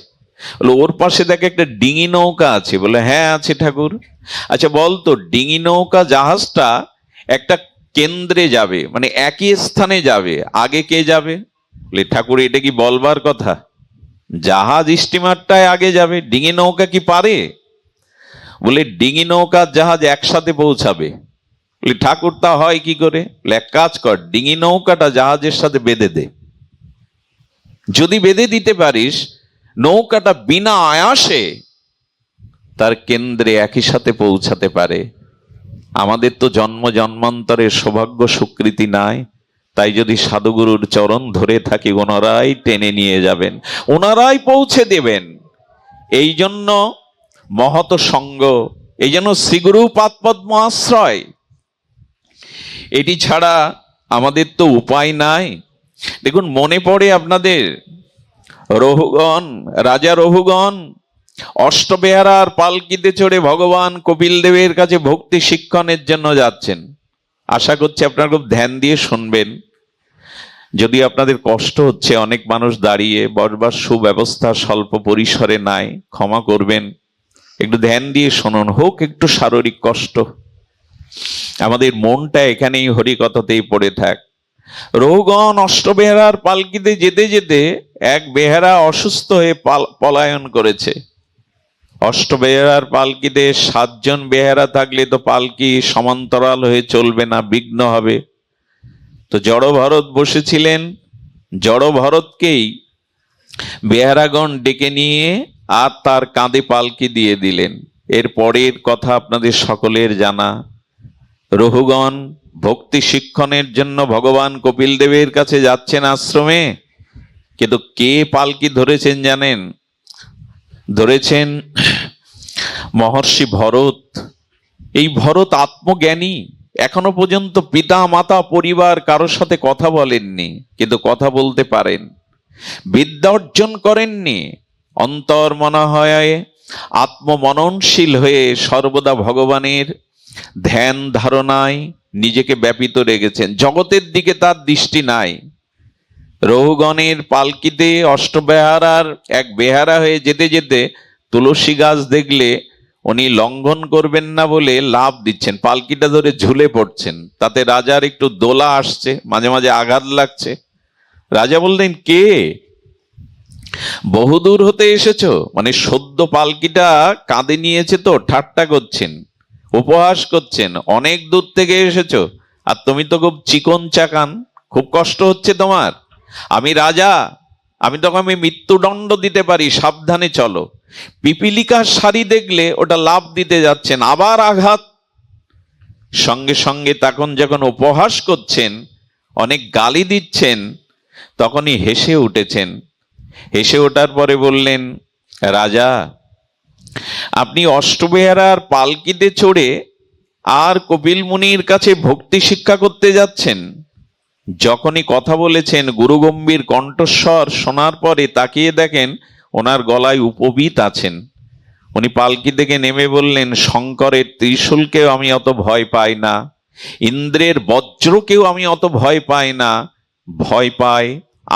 বলে, ওর পাশে দেখে একটা ডিঙি নৌকা আছে? বলে, হ্যাঁ আছে ঠাকুর। আচ্ছা বলতো, ডিঙি নৌকা জাহাজটা একটা কেন্দ্রে যাবে, মানে একই স্থানে যাবে, আগে কে যাবে? বলে, ঠাকুর এটা কি বলবার কথা? জাহাজ স্টিমারটায় আগে যাবে, ডিঙি নৌকা কি পারে? বলে, ডিঙি নৌকা জাহাজ একসাথে পৌঁছাবে। বলে, ঠাকুর তা হয় কি করে? বলে, এক কাজ কর, ডিঙি নৌকাটা জাহাজের সাথে বেঁধে দে। যদি বেঁধে দিতে পারিস, নৌকাটা বিনা আয়াসে তার কেন্দ্রে একই সাথে পৌঁছাতে পারে। আমাদের তো জন্ম জন্মান্তরের সৌভাগ্য স্বীকৃতি নাই, তাই যদি সাধুগুরুর চরণ ধরে থাকি, ওনারাই টেনে নিয়ে যাবেন, ওনারাই পৌঁছে দেবেন। এই জন্য মহৎ সঙ্গ, এই জন্য শ্রীগুরু পাদপদ্ম আশ্রয়, এটি ছাড়া আমাদের তো উপায় নাই। দেখুন, মনে পড়ে আপনাদের, রঘুগণ, রাজা রঘুগণ অষ্টবেহারার পালকিতে চড়ে ভগবান কপিল দেবের কাছে ভক্তি শিক্ষণের জন্য যাচ্ছেন। আশা করছি আপনারা খুব ধ্যান দিয়ে শুনবেন। যদি আপনাদের কষ্ট হচ্ছে, অনেক মানুষ দাঁড়িয়ে, বসবার সুব্যবস্থা স্বল্প পরিসরে নাই, ক্ষমা করবেন, একটু ধ্যান দিয়ে শুনুন। হোক একটু শারীরিক কষ্ট, আমাদের মনটা এখানেই হরিকথাতেই পড়ে থাক। রঘুগণ অষ্টবেহারার পালকিতে যেতে যেতে এক বেহারা অসুস্থ হয়ে পলায়ন করেছে। অষ্টবেহারার পালকিতে 7 জন বেহারা থাকলে তো পালকি সমান্তরাল হয়ে চলবে না, বিঘ্ন হবে। তো জড় ভরত বসেছিলেন, জড় ভরতকেই বেহারাগণ ডেকে নিয়ে আর তার কাঁধে পালকি দিয়ে দিলেন। এর পরের কথা আপনাদের সকলের জানা। রঘুগণ ভক্তি শিক্ষণের জন্য ভগবান কপিল দেবের কাছে যাচ্ছেন আশ্রমে, কিন্তু কে পালকি ধরেছেন জানেন? ধরেছেন মহর্ষি ভরত। এই ভরত আত্মজ্ঞানী, এখনো পর্যন্ত পিতা মাতা পরিবার কারোর সাথে কথা বলেননি, কিন্তু কথা বলতে পারেন। বিদ্যা অর্জন করেননি, অন্তর মনে হয় আত্মমননশীল হয়ে সর্বদা ভগবানের ধ্যান ধারণায় নিজেকে ব্যাপিত রেখেছেন। জগতের দিকে তার দৃষ্টি নাই। রহুগণের পালকিতে অষ্টবেহারার এক বেহারা হয়ে যেতে যেতে তুলসী গাছ দেখলে উনি লঙ্ঘন করবেন না বলে লাভ দিচ্ছেন, পালকিটা ধরে ঝুলে পড়ছেন। তাতে রাজার একটু দোলা আসছে, মাঝে মাঝে আঘাত লাগছে। রাজা বললেন, কে? বহুদূর হতে এসেছো? মানে সদ্য পালকিটা কাঁধে নিয়েছে তো ঠাট্টা করছেন, উপহাস করছেন। অনেক দূর থেকে এসেছো, আর তুমি তো খুব চিকন চাকান, খুব কষ্ট হচ্ছে তোমার। আমি রাজা, আমি তোমাকে মৃত্যুদণ্ড দিতে পারি, সাবধানে চলো। পিপিলিকার শাড়ি দেখলে ওটা লাভ দিতে যাচ্ছেন, আবার আঘাত। সঙ্গে সঙ্গে তখন যখন উপহাস করছেন, অনেক গালি দিচ্ছেন, তখনই হেসে উঠেছেন। হেসে ওঠার পরে বললেন, রাজা, আপনি অষ্টবেহারার পালকিতে চড়ে আর কপিল মুনির কাছে ভক্তি শিক্ষা করতে যাচ্ছেন। যখনই কথা বলেছেন, গুরুগম্ভীর কণ্ঠস্বর শোনার পরে তাকিয়ে দেখেন ওনার গলায় উপবীত আছেন। উনি পালকি থেকে নেমে বললেন, শঙ্করের ত্রিশূলকেও আমি অত ভয় পাই না, ইন্দ্রের বজ্রকেও আমি অত ভয় পাই না, ভয় পাই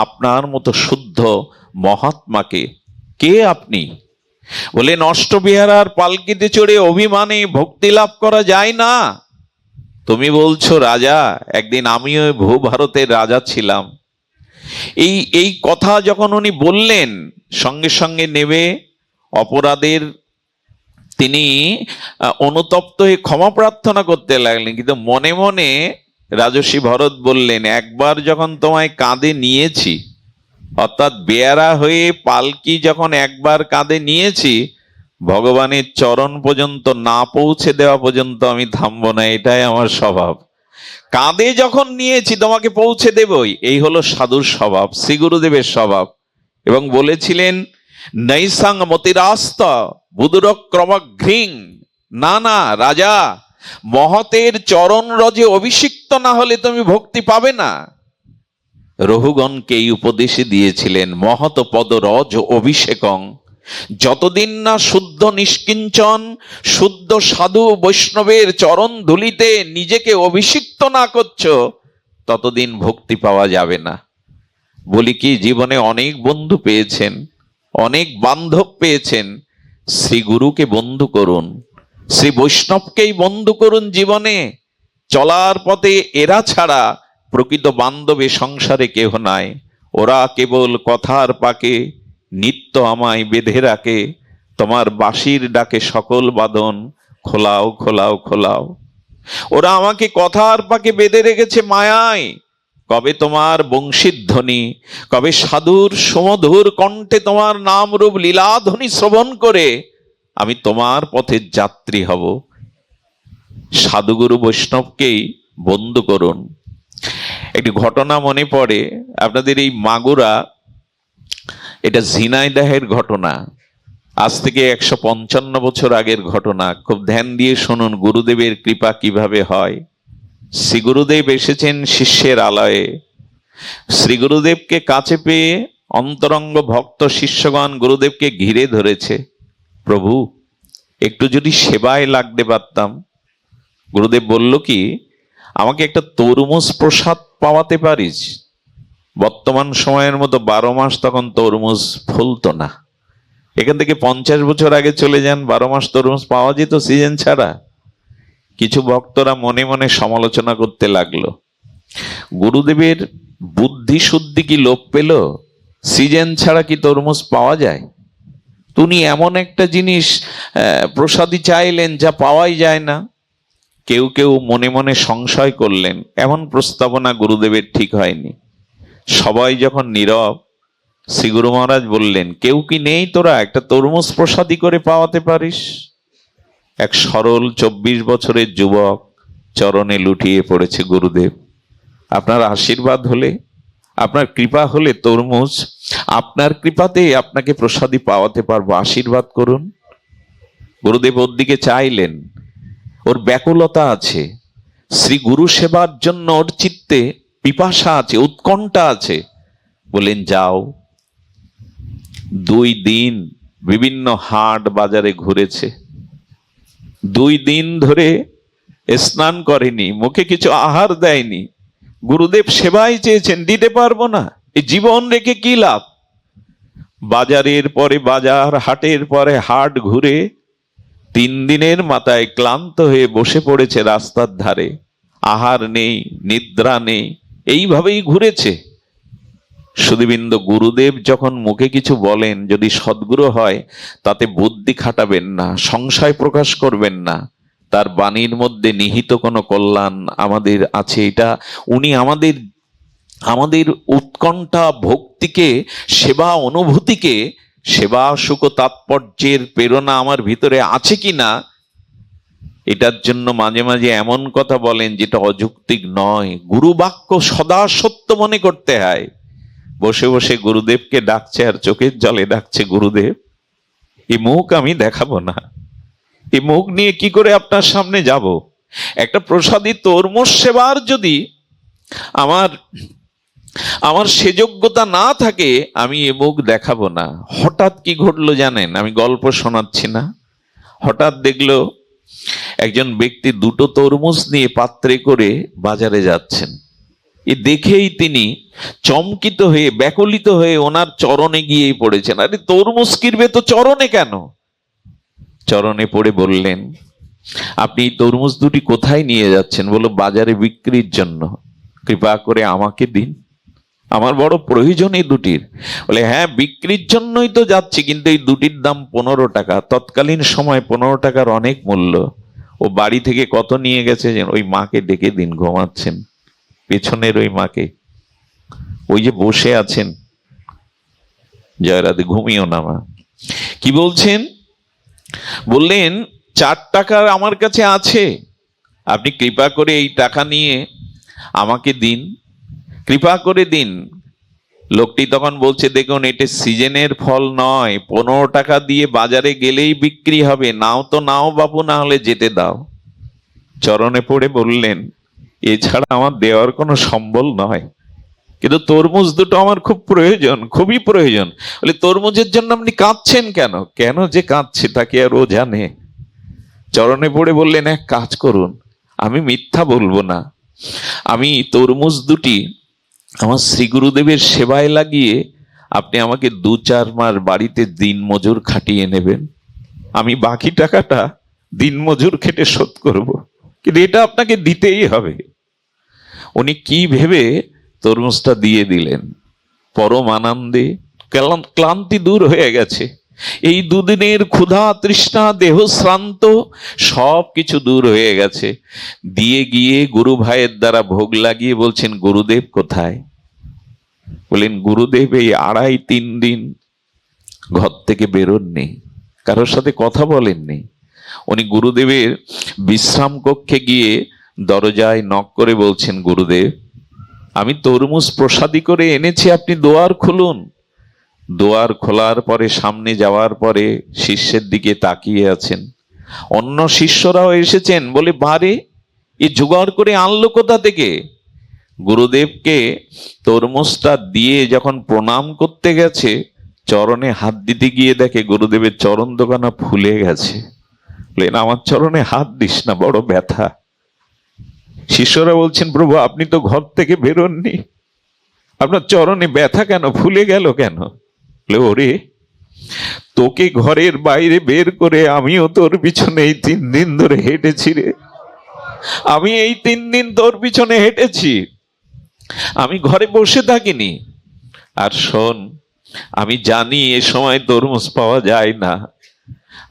আপনার মতো শুদ্ধ মহাত্মাকে। কে আপনি? বলেন, অষ্টবিহারার পালকিতে চড়ে অভিমানে ভক্তি লাভ করা যায় না। তুমি বলছো রাজা, একদিন আমিও ভূভারতের রাজা ছিলাম। এই কথা যখন উনি বললেন, সঙ্গে সঙ্গে নেবে অপরাধের তিনি অনুতপ্ত হয়ে ক্ষমা প্রার্থনা করতে লাগলেন। কিন্তু মনে মনে রাজর্ষি ভরত বললেন, একবার যখন তোমায় কাঁধে নিয়েছি, অর্থাৎ বেয়ারা হয়ে পালকি যখন একবার কাঁধে নিয়েছি, ভগবানের চরণ পর্যন্ত না পৌঁছে দেওয়া পর্যন্ত আমি থামবো না, এটাই আমার স্বভাব। কাঁধে যখন নিয়েছি তোমাকে পৌঁছে দেবই, এই হলো সাধুর স্বভাব, শ্রী গুরুদেবের স্বভাব। এবং বলেছিলেন, নৈসাং মতিরাস্ত বুদুরক্রমঘ্রিং। না না রাজা, মহতের চরণ রজে অভিষিক্ত না হলে তুমি ভক্তি পাবে না। রহুগণকে এই উপদেশে দিয়েছিলেন, মহত পদ রজ অভিষেকং। যতদিন না শুদ্ধ নিষ্কিঞ্চন শুদ্ধ সাধু বৈষ্ণবের চরণ ধুলিতে নিজেকে অভিষিক্ত না করছো, ততদিন ভক্তি পাওয়া যাবে না। বলি কি, জীবনে অনেক বন্ধু পেয়েছেন, অনেক বান্ধব পেয়েছেন, শ্রী গুরুকে বন্ধু করুন, শ্রী বৈষ্ণবকেই বন্ধু করুন। জীবনে চলার পথে এরা ছাড়া প্রকৃত বান্ধবে সংসারে কেহ নাই। ওরা কেবল কথার পাকে নিত্য আমায় বেঁধে রাখে, তোমার বাঁশির ডাকে সকল বাঁধন খোলাও খোলাও খোলাও। ওরা আমাকে কথার পাকে বেঁধে রেখেছে মায়ায়। কবে তোমার বংশীধ্বনি, কবে সাধুর সুমধুর কণ্ঠে তোমার নাম রূপ লীলাধ্বনি শ্রবণ করে আমি তোমার পথের যাত্রী হব। সাধুগুরু বৈষ্ণবকেই বন্ধু করুন। একটি ঘটনা মনে পড়ে আপনাদের, এই মাগুরা, এটা ঝিনাইদহের ঘটনা। আজ থেকে 155 বছর আগের ঘটনা। খুব ধ্যান দিয়ে শুনুন, গুরুদেবের কৃপা কিভাবে হয়। শ্রী গুরুদেব এসেছেন শিষ্যের আলয়ে। শ্রী গুরুদেবকে কাছে পেয়ে অন্তরঙ্গ ভক্ত শিষ্যগণ গুরুদেবকে ঘিরে ধরেছে। প্রভু, একটু যদি সেবায় লাগতে পারতাম। গুরুদেব বলল কি, আমাকে একটা তরমুজ প্রসাদ পাওয়াতে পারিস? বর্তমান সময়ের মতো 12 মাস তখন তরমুজ ফলতো না। এখান থেকে 50 বছর আগে চলে যান, 12 মাস তরমুজ পাওয়া যেত সিজন ছাড়া। কিছু ভক্তরা মনে মনে সমালোচনা করতে লাগলো, গুরুদেবের বুদ্ধি শুদ্ধি কি লোপ পেল? সিজন ছাড়া কি তরমুজ পাওয়া যায়? তিনি এমন একটা জিনিস প্রসাদী চাইলেন যা পাওয়াই যায় না। কেউ কেউ মনে মনে সংশয় করলেন, এমন প্রস্তাবনা গুরুদেবের ঠিক হয়নি। সবাই যখন নীরব, শ্রী গুরু মহারাজ বললেন, কেউ কি নেই তোরা একটা তরমুজ প্রসাদী করে পাওয়াতে পারিস? এক সরল 24 বছরের যুবক চরণে লুটিয়ে পড়েছে, গুরুদেব আপনার আশীর্বাদ হলে, আপনার কৃপা হলে তরমুজ আপনার কৃপাতে আপনাকে প্রসাদী পাওয়াতে পারবো, আশীর্বাদ করুন। গুরুদেব ওর দিকে চাইলেন, ওর ব্যাকুলতা আছে, শ্রী গুরু সেবার জন্য ওর চিত্তে পিপাসা আছে, উৎকণ্ঠা আছে। বলেন, যাও 2 দিন বিভিন্ন হাট বাজারে ঘুরেছে, 2 দিন ধরে স্নান করেনি, মুখে কিছু আহার দেয়নি। গুরুদেব সেবাই চেয়েছেন, দিতে পারবো না, এই জীবন রেখে কি লাভ? বাজারের পরে বাজার, হাটের পরে হাট ঘুরে 3 দিনের মাথায় ক্লান্ত হয়ে বসে পড়েছে রাস্তার ধারে। আহার নেই, নিদ্রা নেই, এইভাবেই ঘুরেছে। সুধীবৃন্দ, গুরুদেব যখন মুখে কিছু বলেন, যদি সদ্গুরু হয় তাতে বুদ্ধি খাটাবেন না, সংশয় প্রকাশ করবেন না। তার বাণীর মধ্যে নিহিত কোনো কল্যাণ আমাদের আছে, এটা উনি আমাদের উৎকণ্ঠা ভক্তিকে, সেবা অনুভূতিকে, সেবা সুখ তাৎপর্যের প্রেরণা আমার ভিতরে আছে কিনা, এটার জন্য মাঝে মাঝে এমন কথা বলেন যেটা অযৌক্তিক নয়। গুরু বাক্য সদা সত্য মনে করতে হয়। বসে বসে গুরুদেবকে ডাকছে আর চোখের জলে ডাকছে, গুরুদেব এই মুখ আমি দেখাবো না, এই মুখ নিয়ে কি করে আপনার সামনে যাব? একটা প্রসাদী তরমুজ সেবার যদি আমার সে যোগ্যতা না থাকে, আমি এ মুখ দেখাবো না। হঠাৎ কি ঘটলো জানেন? আমি গল্প শোনাচ্ছি না, হঠাৎ দেখলো একজন ব্যক্তি 2টো তরমুজ নিয়ে পাত্রে করে বাজারে যাচ্ছেন। এ দেখেই তিনি চমকিত হয়ে, ব্যাকুলিত হয়ে ওনার চরণে গিয়েই পড়েছেন। আরে তরমুজ কিনবে তো চরণে কেন? চরণে পড়ে বললেন, আপনি তরমুজ 2টি কোথায় নিয়ে যাচ্ছেন? বলল, বাজারে বিক্রির জন্য, কৃপা করে আমাকে দিন, আমার বড় প্রয়োজন এই 2টির। বলে, হ্যাঁ বিক্রির জন্যই তো যাচ্ছি, কিন্তু এই 2টির দাম 15 টাকা। তৎকালীন সময় 15 টাকার অনেক মূল্য। ও বাড়ি থেকে কত নিয়ে গেছে, ওই মাকে ডেকে দিন, ঘুমাচ্ছেন পেছনের ওই মাকে, ওই যে বসে আছেন, জয় রাধে, ঘুমিও না মা। কি বলছেন? বললেন, 4 টাকা আমার কাছে আছে, আপনি কৃপা করে এই টাকা নিয়ে আমাকে দিন, কৃপা করে দিন। লোকটি তখন বলছে, দেখুন এটা সিজনের ফল নয়, 15 টাকা দিয়ে বাজারে গেলেই বিক্রি হবে, নাও তো নাও বাবু, না হলে যেতে দাও। চরণে পড়ে বললেন, এছাড়া আমার দেওয়ার কোনো সম্বল নয়, কিন্তু তরমুজ 2টো আমার খুব প্রয়োজন, খুবই প্রয়োজন। বলে, তরমুজের জন্য আপনি কাঁদছেন কেন? কেন যে কাঁদছে তাকে আর ও জানে। চরণে পড়ে বললেন, এক কাজ করুন, আমি মিথ্যা বলবো না, আমি তরমুজ 2টি আমার শ্রী গুরুদেবের সেবায় লাগিয়ে আপনি আমাকে 2-4 মাস বাড়িতে দিন মজুর খাটিয়ে নেবেন, আমি বাকি টাকাটা দিন মজুর খেটে শোধ করব, কিন্তু এটা আপনাকে দিতেই হবে। উনি কি ভেবে তরমুজটা দিয়ে দিলেন। পরম আনন্দে ক্লান্তি দূর হয়ে গেছে। এই 2 দিনের ক্ষুধা তৃষ্ণা, দেহ শ্রান্ত, সব কিছু দূর হয়ে গেছে। দিয়ে গিয়ে গুরু ভাইয়ের দ্বারা ভোগ লাগিয়ে বলছেন, গুরুদেব কোথায়? বলেন, গুরুদেব এই 2.5-3 দিন ঘর থেকে বেরোননি, কারোর সাথে কথা বলেননি। উনি গুরুদেবের বিশ্রাম কক্ষে গিয়ে দরজায় নক করে বলছেন, গুরুদেব আমি তরমুজ প্রসাদী করে এনেছি, আপনি দোয়ার খুলুন। দোয়ার খোলার পরে সামনে যাওয়ার পরে শিষ্যের দিকে তাকিয়ে আছেন। অন্য শিষ্যরাও এসেছেন। বলে, বারে এ জোগাড় করে আনলো কোথা থেকে? গুরুদেবকে তরমুজটা দিয়ে যখন প্রণাম করতে গেছে, চরণে হাত দিতে গিয়ে দেখে গুরুদেবের চরণ দোকানা ফুলে গেছে। বলেন, আমার চরণে হাত দিস না, বড় ব্যথা। শিষ্যরা বলছেন, প্রভু আপনি তো ঘর থেকে বেরোননি, আপনার চরণে ব্যথা কেন, ফুলে গেল কেন? ওরে, তোকে ঘরের বাইরে বের করে আমিও তোর পিছনে এই 3 দিন ধরে হেঁটেছি রে, আমি এই 3 দিন তোর পিছনে হেঁটেছি, আমি ঘরে বসে থাকিনি। আর শোন, আমি জানি এ সময় তরমুজ পাওয়া যায় না,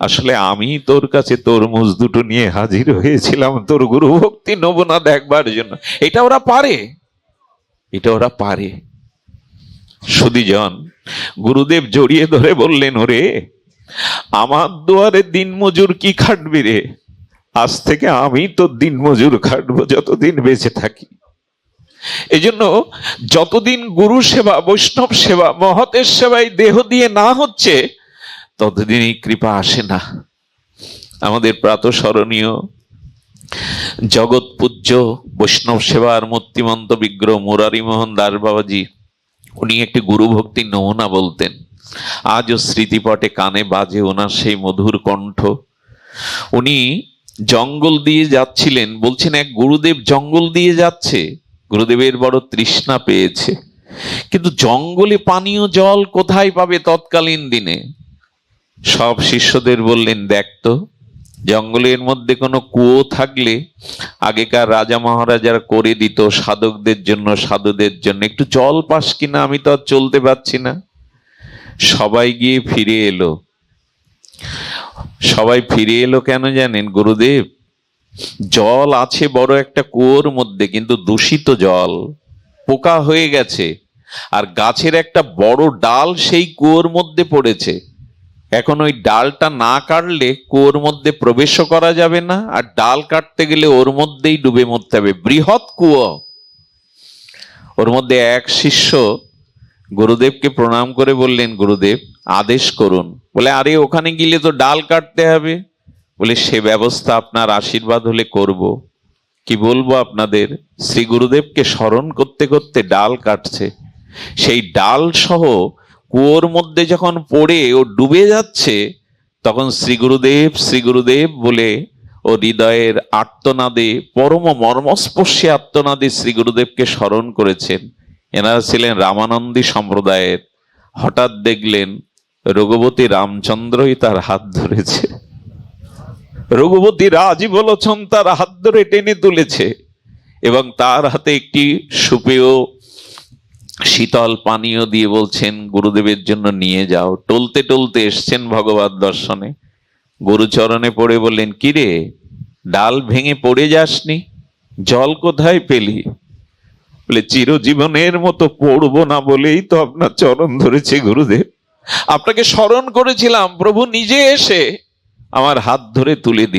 আসলে আমি তোর কাছে তরমুজ 2টো নিয়ে হাজির হয়েছিলাম তোর গুরু ভক্তি নমুনা দেখবার জন্য। এটা ওরা পারে, এটা ওরা পারে। সুধীজন, গুরুদেব জড়িয়ে ধরে বললেন, ওরে আমার দুয়ারে দিন মজুর কি খাটবি রে? আজ থেকে আমি তো দিন মজুর খাটবো যতদিন বেঁচে থাকি। এই জন্য যতদিন গুরু সেবা, বৈষ্ণব সেবা, মহতের সেবায় দেহ দিয়ে না হচ্ছে, ততদিনই কৃপা আসে না। আমাদের প্রাতঃস্মরণীয় জগৎ পূজ্য বৈষ্ণব সেবার মূর্তিমন্ত বিগ্রহ মুরারি মোহন দাস বাবাজি উনি একটি গুরুভক্তির নমুনা বলতেন। আজও স্মৃতিপটে কানে বাজে ওনার সেই মধুর কণ্ঠ। উনি জঙ্গল দিয়ে যাচ্ছিলেন, বলছেন এক গুরুদেব জঙ্গল দিয়ে যাচ্ছে, গুরুদেবের বড় তৃষ্ণা পেয়েছে, কিন্তু জঙ্গলে পানীয় জল কোথায় পাবে তৎকালীন দিনে? সব শিষ্যদের বললেন, দেখতো জঙ্গলের মধ্যে কোনো কুয়ো থাকলে আগেকার রাজা মহারাজারা করে দিত সাধকদের জন্য, সাধুদের জন্য, একটু জল পাস কিনা, আমি তো আর চলতে পারছি না। সবাই গিয়ে ফিরে এলো। সবাই ফিরে এলো কেন জানেন? গুরুদেব, জল আছে বড় একটা কুয়োর মধ্যে, কিন্তু দূষিত জল, পোকা হয়ে গেছে, আর গাছের একটা বড় ডাল সেই কুয়োর মধ্যে পড়েছে। এখন ওই ডালটা না কাটলে কুয়োর মধ্যে প্রবেশও করা যাবে না, আর ডাল কাটতে গেলে ওর মধ্যেই ডুবে মরতে হবে। বৃহৎ কুয়ো। ওর মধ্যে এক শিষ্য গুরুদেবকে প্রণাম করে বললেন, গুরুদেব আদেশ করুন। বলে, আরে ওখানে গেলে তো ডাল কাটতে হবে। বলে, সে ব্যবস্থা আপনার আশীর্বাদ হলে করব। কি বলবো আপনাদের, শ্রী গুরুদেবকে স্মরণ করতে করতে ডাল কাটছে। সেই ডাল সহ কুয়োর মধ্যে যখন পড়ে ও ডুবে যাচ্ছে, তখন শ্রী গুরুদেব বলে ও হৃদয়ের আর্তনাদে, পরম মর্মস্পর্শী আর্তনাদে শ্রী গুরুদেবকে স্মরণ করেছেন। এনারা ছিলেন রামানন্দী সম্প্রদায়ের। হঠাৎ দেখলেন রঘুপতি রামচন্দ্রই তার হাত ধরেছে। রঘুপতি রাজি বলছেন, তার হাত ধরে টেনে তুলেছে এবং তার হাতে একটি সুপেয় শীতল পানীয় দিয়ে বলছেন, গুরুদেবের জন্য নিয়ে যাও। টলতে টলতে এসছেন ভগবত দর্শনে। গুরুচরণে পড়ে বললেন, কিরে, ডাল ভেঙে পড়ে যাসনি? জল কোথায় পেলি? বলে, চিরজীবনের মতো পড়বো না বলেই তো আপনার চরণ ধরেছে গুরুদেব। আপনাকে স্মরণ করেছিলাম, প্রভু নিজে এসে আমার হাত ধরে তুলে দিলেন।